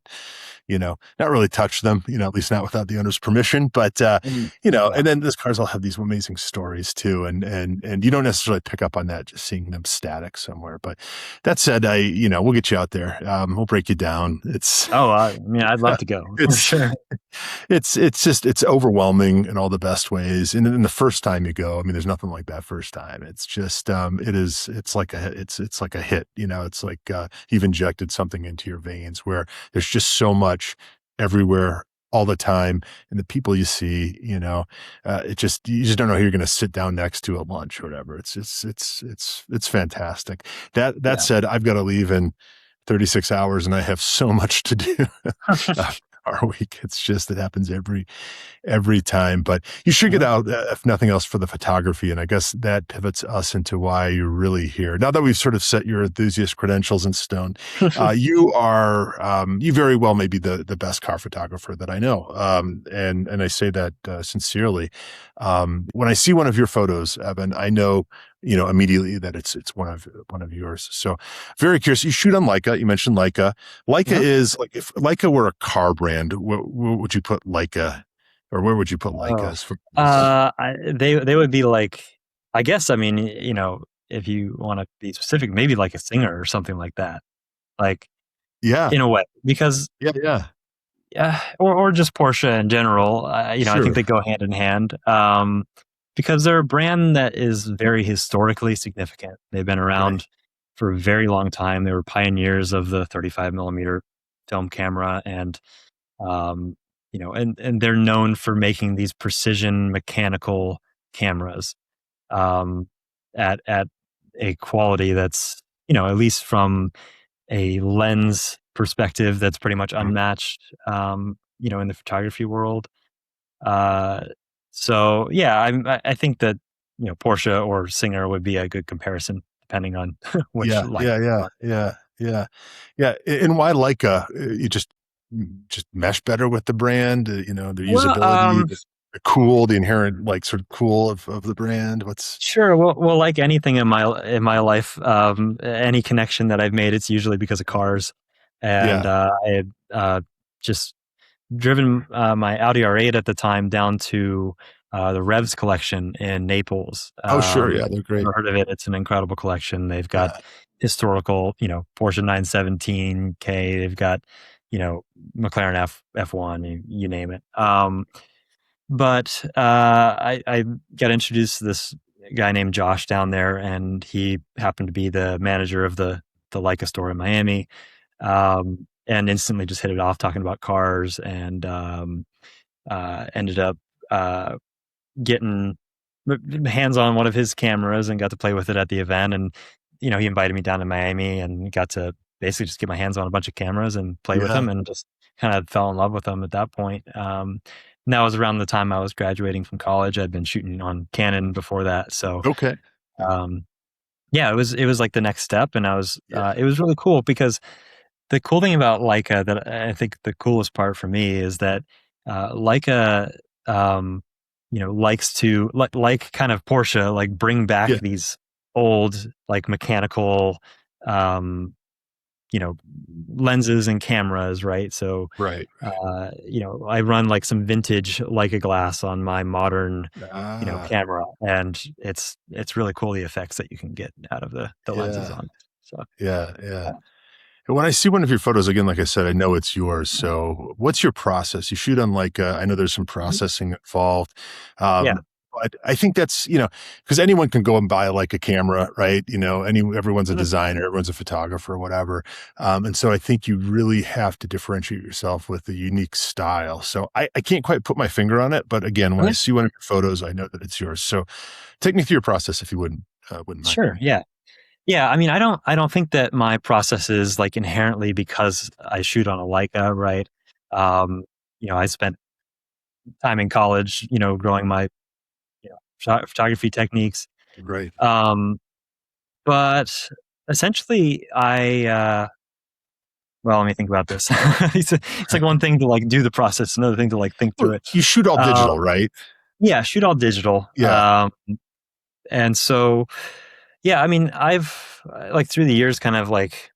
not really touch them, at least not without the owner's permission. But and then those cars all have these amazing stories too, and you don't necessarily pick up on that just seeing them static somewhere. But that said, we'll get you out there. We'll break you down. I'd love to go. It's sure. It's just, it's overwhelming in all the best ways. And then the first time you go, there's nothing like that first time. It's just, it's like a hit, it's like, you've injected something into your veins where there's just so much everywhere all the time. And the people you see, you just don't know who you're going to sit down next to at lunch or whatever. It's fantastic. That said, I've got to leave in 36 hours and I have so much to do. car week. It's just, it happens every time. But you should get Mhm. out, if nothing else, for the photography. And I guess that pivots us into why you're really here. Now that we've sort of set your enthusiast credentials in stone, you very well may be the best car photographer that I know. And I say that sincerely. When I see one of your photos, Evan, I know, immediately that it's one of yours. So very curious. You shoot on Leica. You mentioned Leica. Leica Mhm. is like, if Leica were a car brand, where would you put Leica? Or where would you put Leica Oh, as far as? they would be like, I guess, I mean, if you want to be specific, maybe like a singer or something like that, like Yeah, in a way, because yeah, yeah. or just Porsche in general. I think Sure. they go hand in hand, because they're a brand that is very historically significant. They've been Right. around for a very long time. They were pioneers of the 35 millimeter film camera, and um, and they're known for making these precision mechanical cameras, um, at a quality that's, at least from a lens perspective, that's pretty much Mhm. unmatched, in the photography world. Uh, so yeah, I think that, Porsche or Singer would be a good comparison depending on which Yeah, light. yeah, yeah, yeah, yeah, yeah. And why Leica? You just mesh better with the brand. The Well, usability, the cool, the inherent like sort of cool of the brand. What's sure. Well, like anything in my life, any connection that I've made, it's usually because of cars, and yeah. I had just driven my Audi R8 at the time down to the Revs collection in Naples. Oh, sure. Yeah, they're great. Never heard of it. It's an incredible collection. They've got Yeah, historical, Porsche 917K. They've got, you know, McLaren F1, you name it. But I got introduced to this guy named Josh down there, and he happened to be the manager of the Leica store in Miami, and instantly just hit it off talking about cars, and ended up uh, getting hands on one of his cameras and got to play with it at the event. And he invited me down to Miami and got to basically just get my hands on a bunch of cameras and play with yeah. them, and just kind of fell in love with them at that point. And that was around the time I was graduating from college. I'd been shooting on Canon before that, so Okay. Yeah, um, yeah, it was like the next step, and yeah, it was really cool because the cool thing about Leica, that I think the coolest part for me, is that Leica, likes to, like kind of Porsche, like bring back yeah. these old, like mechanical, um, you know, lenses and cameras, right? So, Right, right. I run like some vintage Leica glass on my modern, Ah, camera, and it's really cool, the effects that you can get out of the lenses yeah, on it. So, yeah, yeah. uh, And when I see one of your photos, again, like I said, I know it's yours. So what's your process? You shoot on like, I know there's some mhm. processing involved. Yeah. But I think that's, because anyone can go and buy like a camera, right? Everyone's a Mhm. designer, everyone's a photographer, whatever. And so I think you really have to differentiate yourself with a unique style. So I can't quite put my finger on it, but again, when I Mhm. see one of your photos, I know that it's yours. So take me through your process if you wouldn't mind. Sure. Yeah. Yeah, I mean, I don't think that my process is like inherently because I shoot on a Leica, right? Um, I spent time in college, growing my, photography techniques. Right. Um, but essentially, well, let me think about this. It's like one thing to like do the process, another thing to like think Well, through it. you shoot all digital, Um, right? yeah, shoot all digital. Yeah. And so, yeah, I mean, I've like through the years kind of like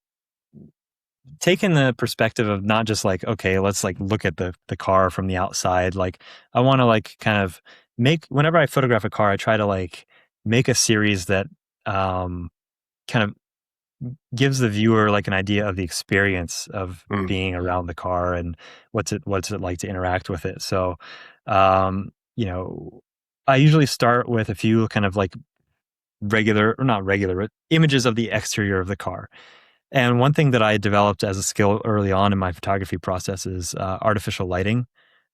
taken the perspective of not just like, okay, let's like look at the car from the outside. Like, I want to like kind of make, whenever I photograph a car, I try to like make a series that kind of gives the viewer like an idea of the experience of Mm, being around the car, and what's it like to interact with it. So, um, you know, I usually start with a few kind of like regular, or not regular, but images of the exterior of the car. And one thing that I developed as a skill early on in my photography process is artificial lighting.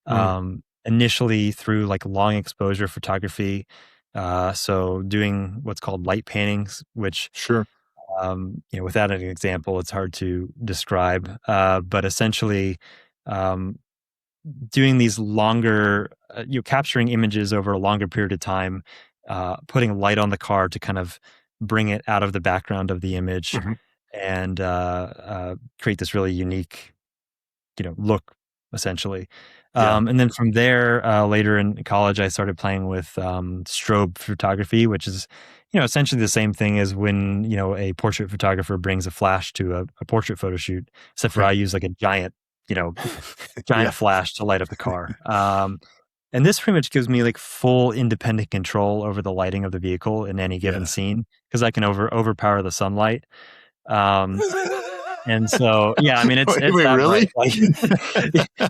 mm, Initially through like long exposure photography, so doing what's called light paintings, which, sure. without an example, it's hard to describe. But essentially, um, doing these longer, you're capturing images over a longer period of time, putting light on the car to kind of bring it out of the background of the image Mhm. and create this really unique, look essentially. Yeah. And then from there, later in college, I started playing with strobe photography, which is, essentially the same thing as when, a portrait photographer brings a flash to a portrait photo shoot, except for Okay. I use like a giant, you know, Yeah. giant flash to light up the car. And this pretty much gives me like full independent control over the lighting of the vehicle in any given Yeah. scene because I can overpower the sunlight. Um, and so, yeah, I mean, it's Wait, that bright. really? Like,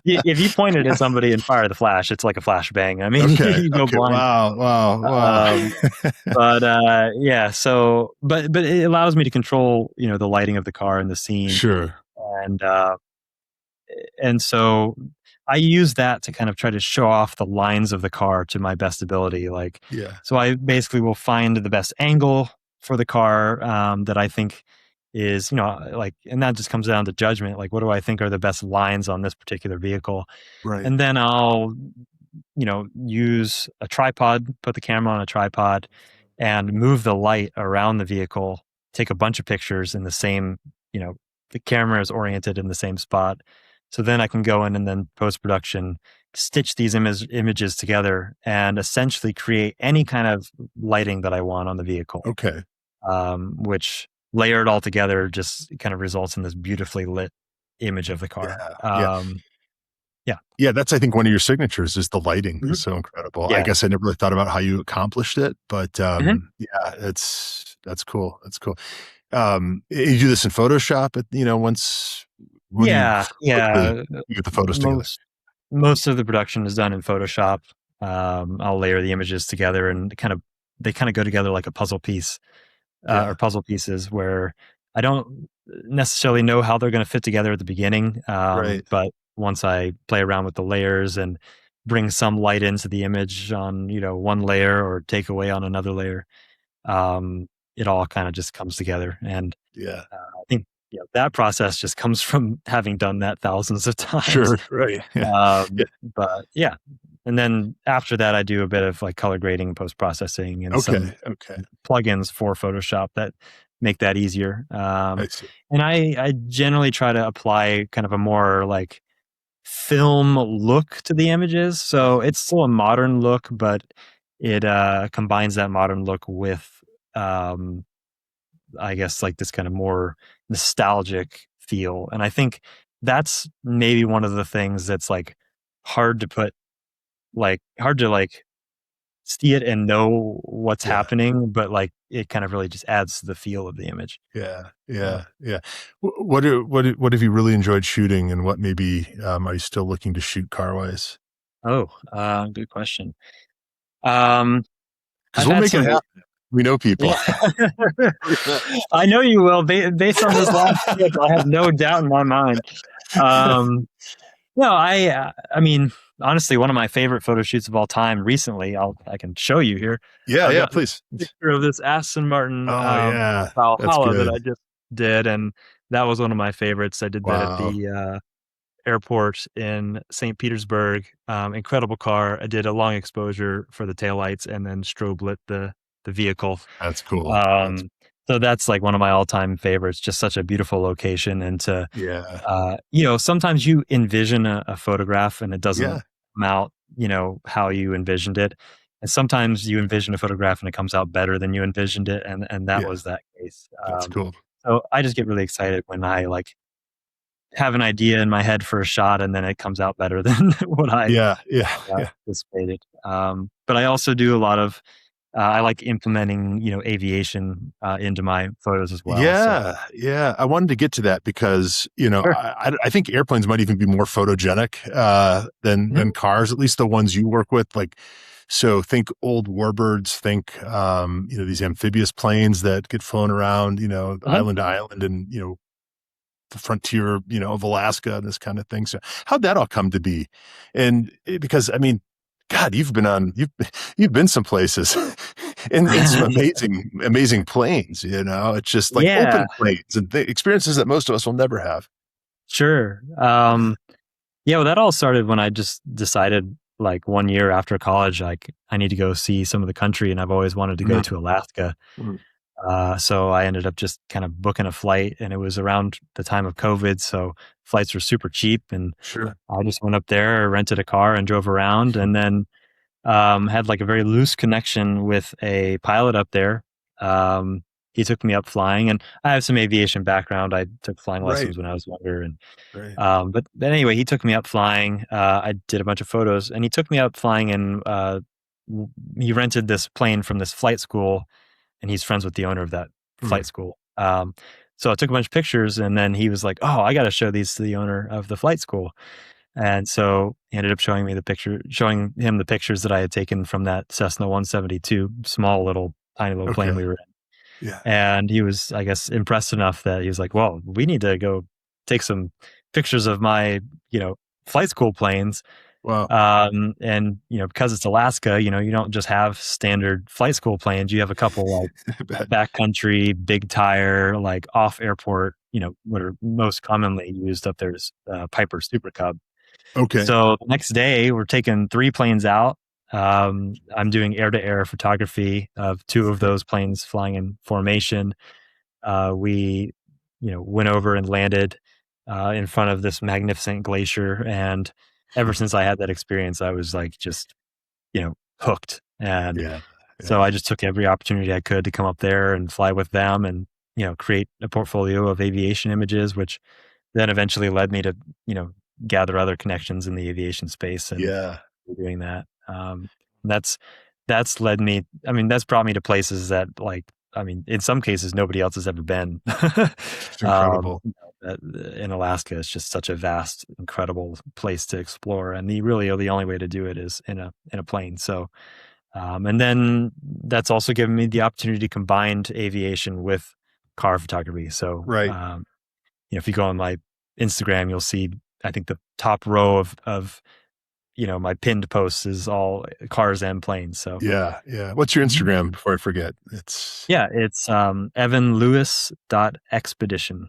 if you pointed at somebody and fire the flash, it's like a flashbang. I mean, Okay. you go Okay. blind. Wow. Wow. Um, Wow. but yeah, so but it allows me to control, the lighting of the car and the scene, Sure. and so I use that to kind of try to show off the lines of the car to my best ability. Like, Yeah. so I basically will find the best angle for the car that I think is, like, and that just comes down to judgment. Like, what do I think are the best lines on this particular vehicle? Right. And then I'll, use a tripod, put the camera on a tripod and move the light around the vehicle, take a bunch of pictures in the same, the camera is oriented in the same spot. So then I can go in and then post production, stitch these images together and essentially create any kind of lighting that I want on the vehicle, Okay. which layered all together just kind of results in this beautifully lit image of the car. Yeah. Yeah. Yeah. Yeah. That's, I think, one of your signatures is the lighting Mhm. is so incredible. I Yeah. guess I never really thought about how you accomplished it, but Mhm. yeah, that's cool. That's cool. You do this in Photoshop once, what do you Yeah. quickly Yeah. you get the photos together? Most of the production is done in Photoshop. I'll layer the images together and they kind of go together like a puzzle piece, or Yeah. puzzle pieces where I don't necessarily know how they're going to fit together at the beginning. Right. But once I play around with the layers and bring some light into the image on, one layer or take away on another layer, it all kind of just comes together. And Yeah. I think, that process just comes from having done that thousands of times. Sure. Right. Yeah. Yeah. But yeah, and then after that, I do a bit of like color grading, post processing, and some Okay. Okay. plugins for Photoshop that make that easier. I see. And I generally try to apply kind of a more like film look to the images, so it's still a modern look, but it combines that modern look with um, I guess like this kind of more nostalgic feel. And I think that's maybe one of the things that's like hard to put hard to like see it and know what's Yeah. happening, but like it kind of really just adds to the feel of the image. Yeah. Yeah. Yeah. Yeah. What have you really enjoyed shooting, and what maybe are you still looking to shoot car wise? Oh, good question. Um, Because I've we'll had make it some, happen. We know people. yeah. I know you will. Based on this last trip, I have no doubt in my mind. Um, No, I mean, honestly, one of my favorite photo shoots of all time recently, I can show you here. Yeah. I've Yeah. got a Please. picture of this Aston Martin, Oh yeah. That's Valhalla that good. I just did, and that was one of my favorites. I did that at Wow. the, airport in St. Petersburg. Incredible car. I did a long exposure for the taillights and then strobe lit the vehicle. That's cool. That's Um, so that's like one of my all-time favorites, just such a beautiful location and to yeah. sometimes you envision a photograph and it doesn't Yeah. come out, how you envisioned it. And sometimes you envision a photograph and it comes out better than you envisioned it. And that Yeah. was that case. That's cool. So I just get really excited when I like have an idea in my head for a shot and then it comes out better than what I Yeah. Yeah. Yeah. anticipated. But I also do a lot of, I like implementing, aviation into my photos as well. So, Yeah, yeah. I wanted to get to that because sure. I think airplanes might even be more photogenic than Mhm. cars, at least the ones you work with. Like, so think old warbirds, think these amphibious planes that get flown around, Uh-huh. island to island, and the frontier, of Alaska and this kind of thing. So how'd that all come to be? And because I mean, God, you've been some places in some amazing planes. It's just like Yeah, open planes and experiences that most of us will never have. sure. Yeah, well, that all started when I just decided like 1 year after college, like I need to go see some of the country, and I've always wanted to go Mm, to Alaska. mm, So I ended up just kind of booking a flight, and it was around the time of COVID, so flights were super cheap, and sure. I just went up there, rented a car, and drove around, and then had like a very loose connection with a pilot up there. He took me up flying, and I have some aviation background. I took flying Right. lessons when I was younger, and Right. but anyway, he took me up flying. I did a bunch of photos, and he took me up flying, and he rented this plane from this flight school, and he's friends with the owner of that flight Mm, school. So I took a bunch of pictures, and then he was like, "Oh, I got to show these to the owner of the flight school." And so he ended up showing him the pictures that I had taken from that Cessna 172, small little, tiny little plane okay. we were Yeah. in. And he was, I guess, impressed enough that he was like, "Well, we need to go take some pictures of my, you know, flight school planes." Wow. And because it's Alaska, you don't just have standard flight school planes. You have a couple like I bet. backcountry, big tire, like off airport. What are most commonly used up there is Piper Super Cub. Okay. So the next day, we're taking 3 planes out. I'm doing air-to-air photography of 2 of Okay. those planes flying in formation. We, went over and landed in front of this magnificent glacier, and ever since I had that experience, I was like just, hooked. And Yeah. so Yeah. I just took every opportunity I could to come up there and fly with them and, create a portfolio of aviation images, which then eventually led me to, you know, gather other connections in the aviation space and Yeah. doing that. That's that's led me. I mean, that's brought me to places that, like, I mean, in some cases, nobody else has ever been. It's incredible. In Alaska, it's just such a vast, incredible place to explore, and the only way to do it is in a plane. So, and then that's also given me the opportunity to combine aviation with car photography. So, Right. if you go on my Instagram, you'll see, I think the top row of my pinned posts is all cars and planes. So Yeah. Yeah. What's your Mhm. Instagram before I forget? It's Yeah, it's evanlewis.expedition.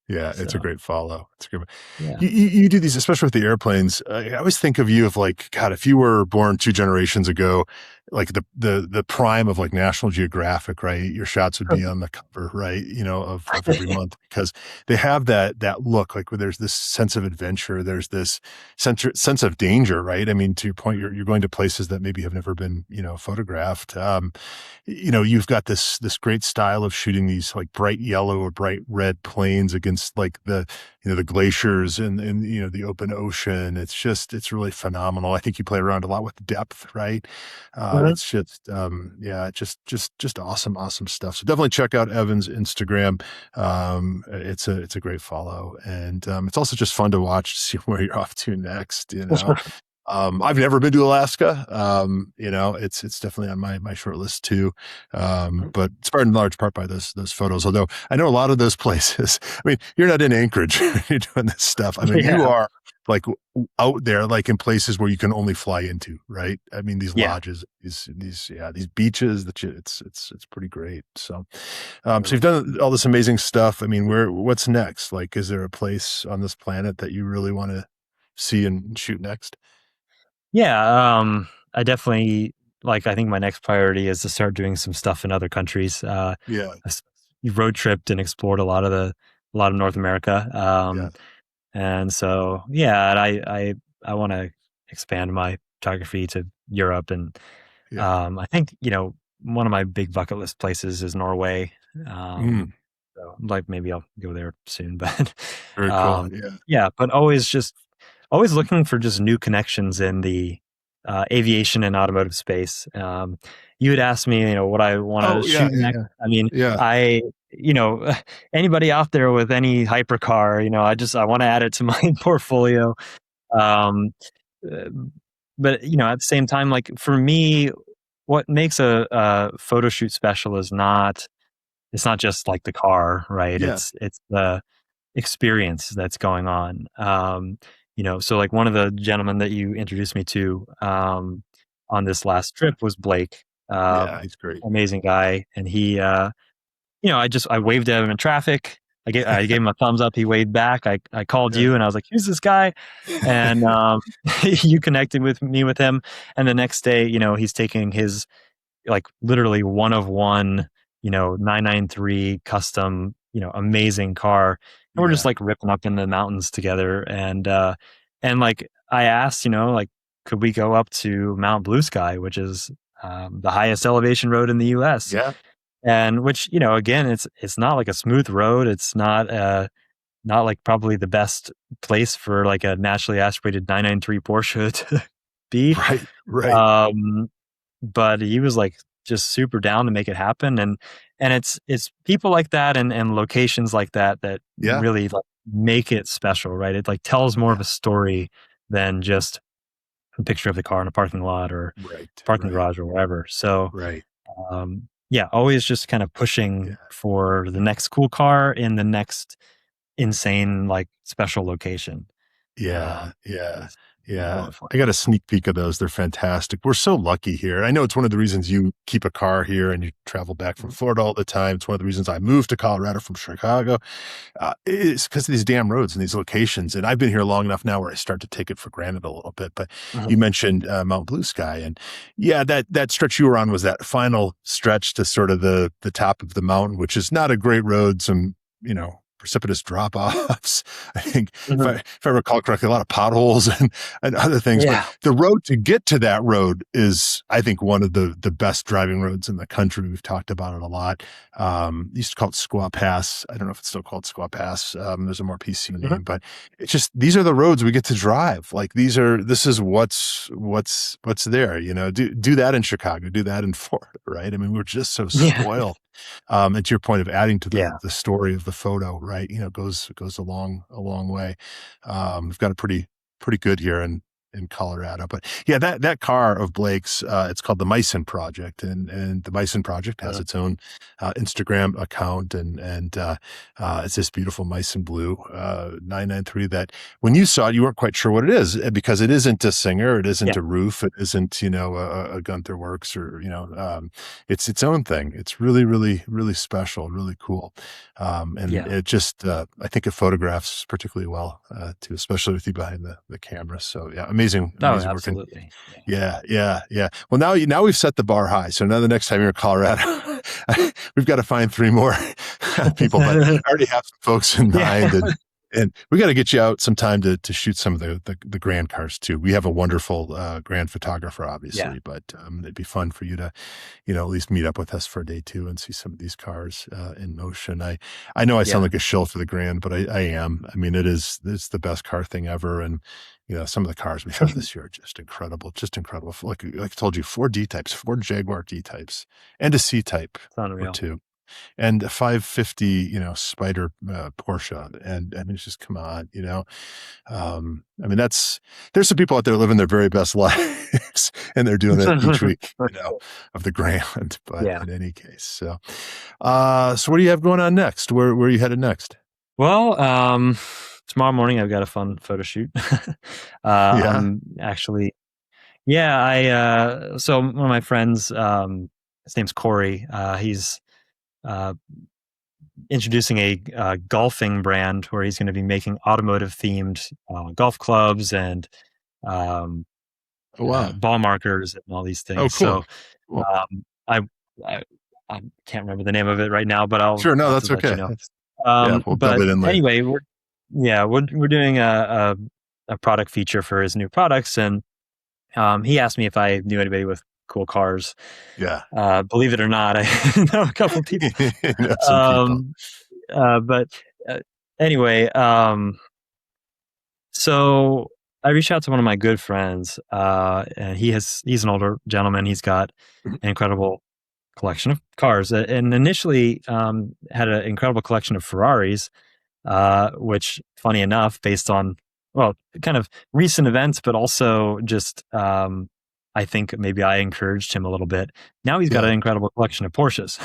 yeah, it's a So great follow. It's a great. yeah. You do these, especially with the airplanes. I always think of you of like, God, if you were born 2 generations ago, like the prime of like National Geographic, right? Your shots would be on the cover, right? Of every month because they have that look like where there's this sense of adventure, there's this sense of danger, right? I mean, to your point, you're going to places that maybe have never been, photographed. You've got this great style of shooting these like bright yellow or bright red planes against like the glaciers and the open ocean. It's really phenomenal. I think you play around a lot with depth, right? Mhm. It's just yeah, just awesome stuff. So definitely check out Evan's Instagram. It's a great follow, and it's also just fun to watch to see where you're off to next. I've never been to Alaska. It's definitely on my short list too. But inspired in large part by those photos. Although I know a lot of those places. I mean, you're not in Anchorage. You're doing this stuff. I mean, you Yeah. are like out there, like in places where you can only fly into, right? I mean, these Yeah. lodges, these beaches. It's pretty great. So you've done all this amazing stuff. I mean, what's next? Like, is there a place on this planet that you really want to see and shoot next? Yeah. I definitely like, I think my next priority is to start doing some stuff in other countries. Yeah, I s- road tripped and explored a lot of North America. yeah, And so, yeah, and I want to expand my photography to Europe, and yeah. I think one of my big bucket list places is Norway. Mm, So like maybe I'll go there soon, but very cool. um, Yeah, yeah, but always looking for just new connections in the aviation and automotive space. You had asked me, what I want to oh yeah, shoot yeah, next. yeah, I mean, yeah. you know, anybody out there with any hypercar, I want to add it to my portfolio. Um, uh, but at the same time, like for me, what makes a photo shoot special is not it's not just like the car, right? Yeah, It's the experience that's going on. So like one of the gentlemen that you introduced me to on this last trip was Blake. yeah, he's great. Amazing guy, and he, I waved at him in traffic. I gave him a thumbs up. He waved back. I called Yeah. you and I was like, who's this guy? And you connected with me with him. And the next day, he's taking his like literally one of one, 993 custom, amazing car. And we're just Yeah. like ripping up in the mountains together. And like I asked, like, could we go up to Mount Blue Sky, which is the highest elevation road in the US? Yeah. And which, again, it's not like a smooth road. It's not like probably the best place for like a naturally aspirated 993 Porsche to be. Right. Right. Um, but he was like just super down to make it happen. And it's people like that and locations like that that Yeah. really like make it special, right? It like tells more of Yeah. a story than just a picture of the car in a parking lot or Right. parking Right. garage or wherever. So Right. yeah, always just kind of pushing Yeah. for the next cool car in the next insane like special location. Yeah, yeah, Is a yeah. lot of fun. I got a sneak peek of those. They're fantastic. We're so lucky here. I know it's one of the reasons you keep a car here and you travel back from Florida all the time. It's one of the reasons I moved to Colorado from Chicago. It's because of these damn roads and these locations. And I've been here long enough now where I start to take it for granted a little bit. But you Mhm. mentioned Mount Blue Sky, and yeah, that stretch you were on was that final stretch to sort of the top of the mountain, which is not a great road. Some precipitous drop offs. I think Mhm. if I recall correctly, a lot of potholes and other things. But Yeah. the road to get to that road is, I think, one of the best driving roads in the country. We've talked about it a lot. Used to call it Squaw Pass. I don't know if it's still called Squaw Pass. There's a more PC Mhm. name, but it's just these are the roads we get to drive. Like this is what's there. Do that in Chicago. Do that in Florida, right? I mean, we're just so Yeah. spoiled. And to your point of adding to Yeah. the story of the photo, right? Goes a long way. We've got a pretty good here in Colorado, but yeah, that car of Blake's, it's called the Meissen Project, and the Meissen Project has Mhm. its own Instagram account, and it's this beautiful Meissen Blue 993 that when you saw it, you weren't quite sure what it is because it isn't a Singer, it isn't Yeah. a Roof, it isn't a Gunther Works or it's its own thing. It's really, really, really special, really cool. And Yeah. it just, I think it photographs particularly well, too, especially with you behind the camera. So yeah, amazing Oh, work. And absolutely. Yeah. yeah. Well, now we've set the bar high. So now the next time you're in Colorado, we've got to find 3 more people, but I already have some folks in Yeah. mind, and we got to get you out sometime to shoot some of the grand cars too. We have a wonderful grand photographer, Yeah. obviously, but it'd be fun for you to, at least meet up with us for a day too and see some of these cars in motion. I know I sound Yeah. like a shill for the grand, but I am. I mean, it's the best car thing ever, and some of the cars we have this year are just incredible, Like I told you, 4 D types, 4 Jaguar D types, and a C type It's or unreal. 2 and a 550, Spider Porsche. And I mean, it's just, come on, I mean, there's some people out there living their very best lives and they're doing it each week, For sure. of the grand, but Yeah. in any case, so what do you have going on next? Where are you headed next? Well, tomorrow morning I've got a fun photo shoot. Yeah. I'm actually, yeah, so one of my friends, his name's Corey. He's uh, introducing a golfing brand where he's going to be making automotive themed golf clubs and um, Oh, wow. ball markers and all these Oh, things. cool. So Cool. I, I I can't remember the name of it right now, but I'll Sure. No, have to that's let you okay. know. Yeah. We'll dub But it in later. anyway, we're doing a product feature for his new products, and he asked me if I knew anybody with cool cars. Yeah. Believe it or not, I know a couple people. Some people. Um, but uh, anyway, so I reached out to one of my good friends, and he's an older gentleman. He's got an incredible collection of cars, and initially had an incredible collection of Ferraris, which, funny enough, based on, well, kind of recent events, but also just I think maybe I encouraged him a little bit. Now he's got an Yeah. incredible collection of Porsches.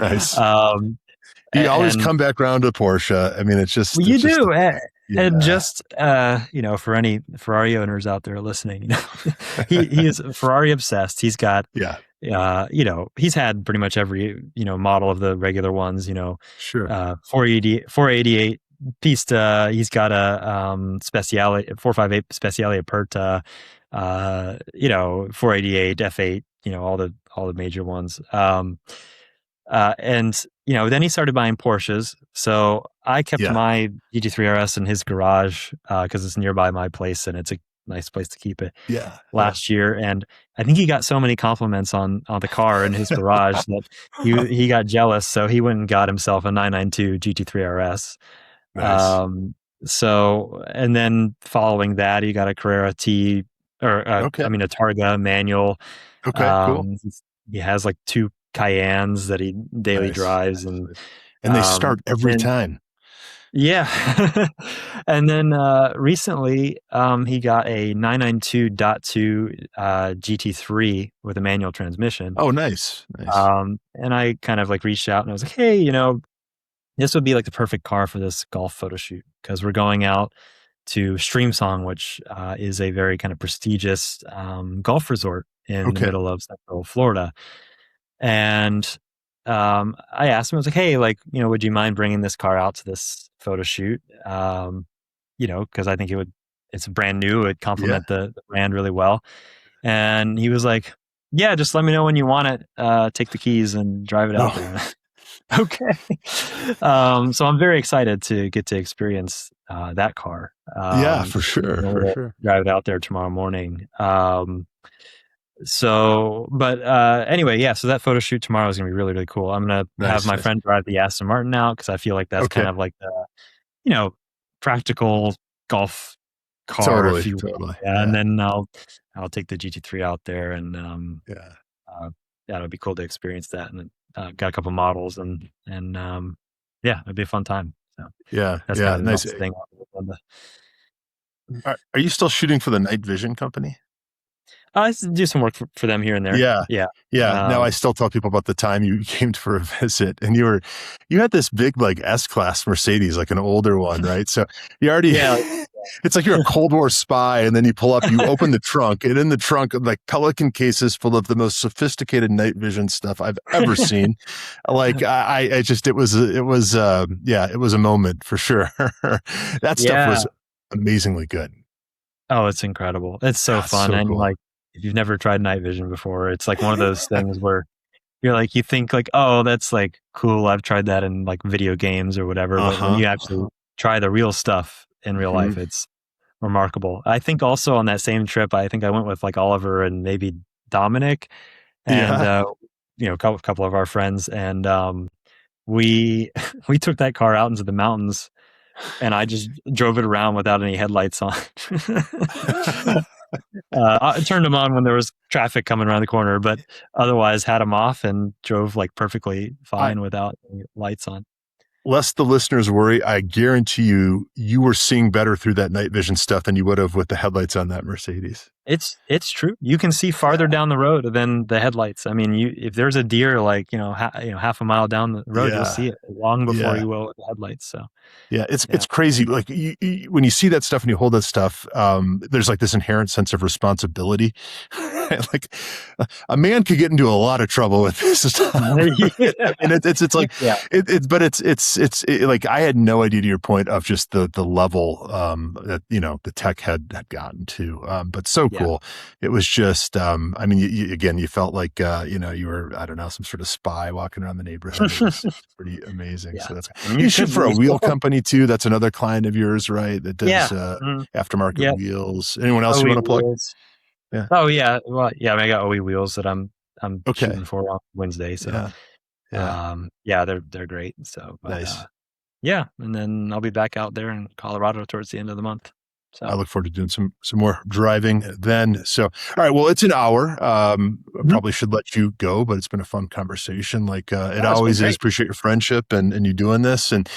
Nice. um, You always and come back around to Porsche. I mean, it's just, well, you the do, thing. and Yeah. just for any Ferrari owners out there listening, he is Ferrari obsessed. He's got Yeah. he's had pretty much every, model of the regular ones, Sure. 488 Pista. He's got a Speciale 458 Speciale Aperta, 488 F8, all the major ones. And then he started buying Porsches. So I kept Yeah. my GT3 RS in his garage because it's nearby my place and it's a nice place to keep it. Yeah. Last year, and I think he got so many compliments on the car in his garage that he got jealous. So he went and got himself a 992 GT3 RS. Nice. So, and then following that, he got a Carrera T, or a Targa manual. Okay, cool. He has like 2 Cayennes that he daily drives, and they start every time. Yeah. And then recently he got a 992.2 GT3 with a manual transmission. Oh, nice. And I kind of like reached out and I was like, hey, this would be like the perfect car for this golf photo shoot because we're going out to Streamsong, which is a very kind of prestigious golf resort in the middle of Central Florida. And I asked him, I was like, hey, would you mind bringing this car out to this photo shoot? Because I think it's brand new. It'd complement the brand really well. And he was like, yeah, just let me know when you want it. Take the keys and drive it out there. Okay. So I'm very excited to get to experience that car. For sure. Drive it out there tomorrow morning. But anyway, so that photo shoot tomorrow is gonna be really, really cool. I'm gonna have my friend drive the Aston Martin out because I feel like that's kind of like the, practical golf car, if you will. Totally. Yeah. And then I'll take the GT3 out there, and it'll be cool to experience that. And got a couple models, and it'd be a fun time. So that's kind of nice thing. Are you still shooting for the Night Vision company? I do some work for them here and there. Yeah. Now I still tell people about the time you came for a visit, and you had this big S-Class Mercedes, like an older one, right? So you already, it's like you're a Cold War spy, and then you pull up, you open the trunk, and in the trunk, like Pelican cases full of the most sophisticated night vision stuff I've ever seen. It was a moment for sure. That stuff was amazingly good. Oh, it's incredible. It's so fun. And cool. If you've never tried night vision before, it's like one of those things where you think oh, that's cool. I've tried that in video games or whatever. But when you actually try the real stuff in real life, it's remarkable. I think also on that same trip, I think I went with Oliver and maybe Dominic and, a couple of our friends. And, we took that car out into the mountains, and I just drove it around without any headlights on. I turned them on when there was traffic coming around the corner, but otherwise had them off and drove perfectly fine without any lights on. Lest the listeners worry, I guarantee you were seeing better through that night vision stuff than you would have with the headlights on that Mercedes. It's true. You can see farther down the road than the headlights. I mean, if there's a deer half a mile down the road, you'll see it long before you will with the headlights. So it's crazy. When you see that stuff and you hold that stuff, there's this inherent sense of responsibility. A man could get into a lot of trouble with this stuff. And it's I had no idea, to your point, of just the level that the tech had gotten to. But so cool. It was just you felt like you were, I don't know, some sort of spy walking around the neighborhood. It was pretty amazing. So that's you shoot for a wheel company too. That's another client of yours, right? That does aftermarket wheels. Anyone else you want to plug? Yeah. Oh yeah. Well, yeah. I got OE wheels that I'm shooting for on Wednesday. So they're great. So nice. And then I'll be back out there in Colorado towards the end of the month. So I look forward to doing some more driving then. So, all right. Well, it's an hour. I probably should let you go, but it's been a fun conversation. It always is. Appreciate your friendship and you doing this. And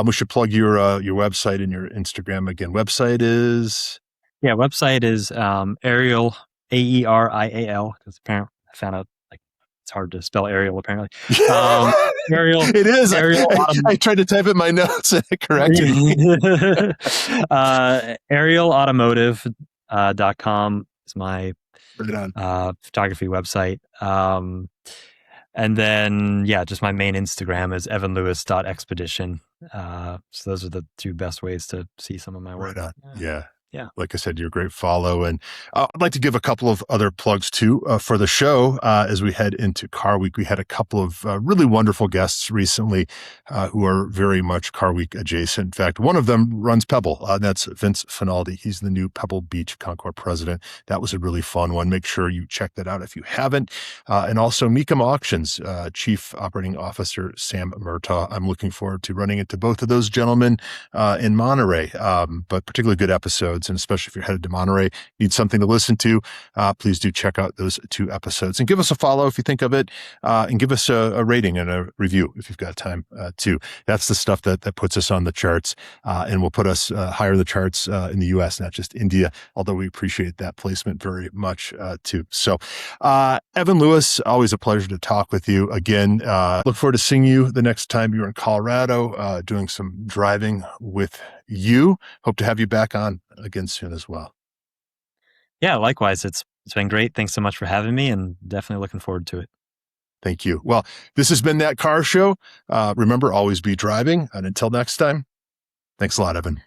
we should plug your website and your Instagram again. Website is Aerial, AERIAL, because apparently I found out it's hard to spell Ariel apparently. Aerial. It is. I tried to type it in my notes and it corrected me. Aerialautomotive.com is my Right on. photography website. And then, yeah, just my main Instagram is evanlewis.expedition. So those are the two best ways to see some of my work. Right on. Yeah. Yeah. Like I said, you're a great follow. And I'd like to give a couple of other plugs too for the show. As we head into Car Week, we had a couple of really wonderful guests recently who are very much Car Week adjacent. In fact, one of them runs Pebble. That's Vince Finaldi. He's the new Pebble Beach Concours president. That was a really fun one. Make sure you check that out if you haven't. And also Mecum Auctions, Chief Operating Officer Sam Murtaugh. I'm looking forward to running into both of those gentlemen in Monterey, but particularly good episodes. And especially if you're headed to Monterey, need something to listen to, please do check out those 2 episodes and give us a follow if you think of it, and give us a rating and a review if you've got time too. That's the stuff that puts us on the charts and will put us higher the charts in the US, not just India, although we appreciate that placement very much too. So Evan Lewis, always a pleasure to talk with you again. Look forward to seeing you the next time you're in Colorado, doing some driving with you. Hope to have you back on again soon as well. Yeah, likewise. It's been great. Thanks so much for having me, and definitely looking forward to it. Thank you. Well, this has been That Car Show. Remember, always be driving. And until next time, thanks a lot, Evan.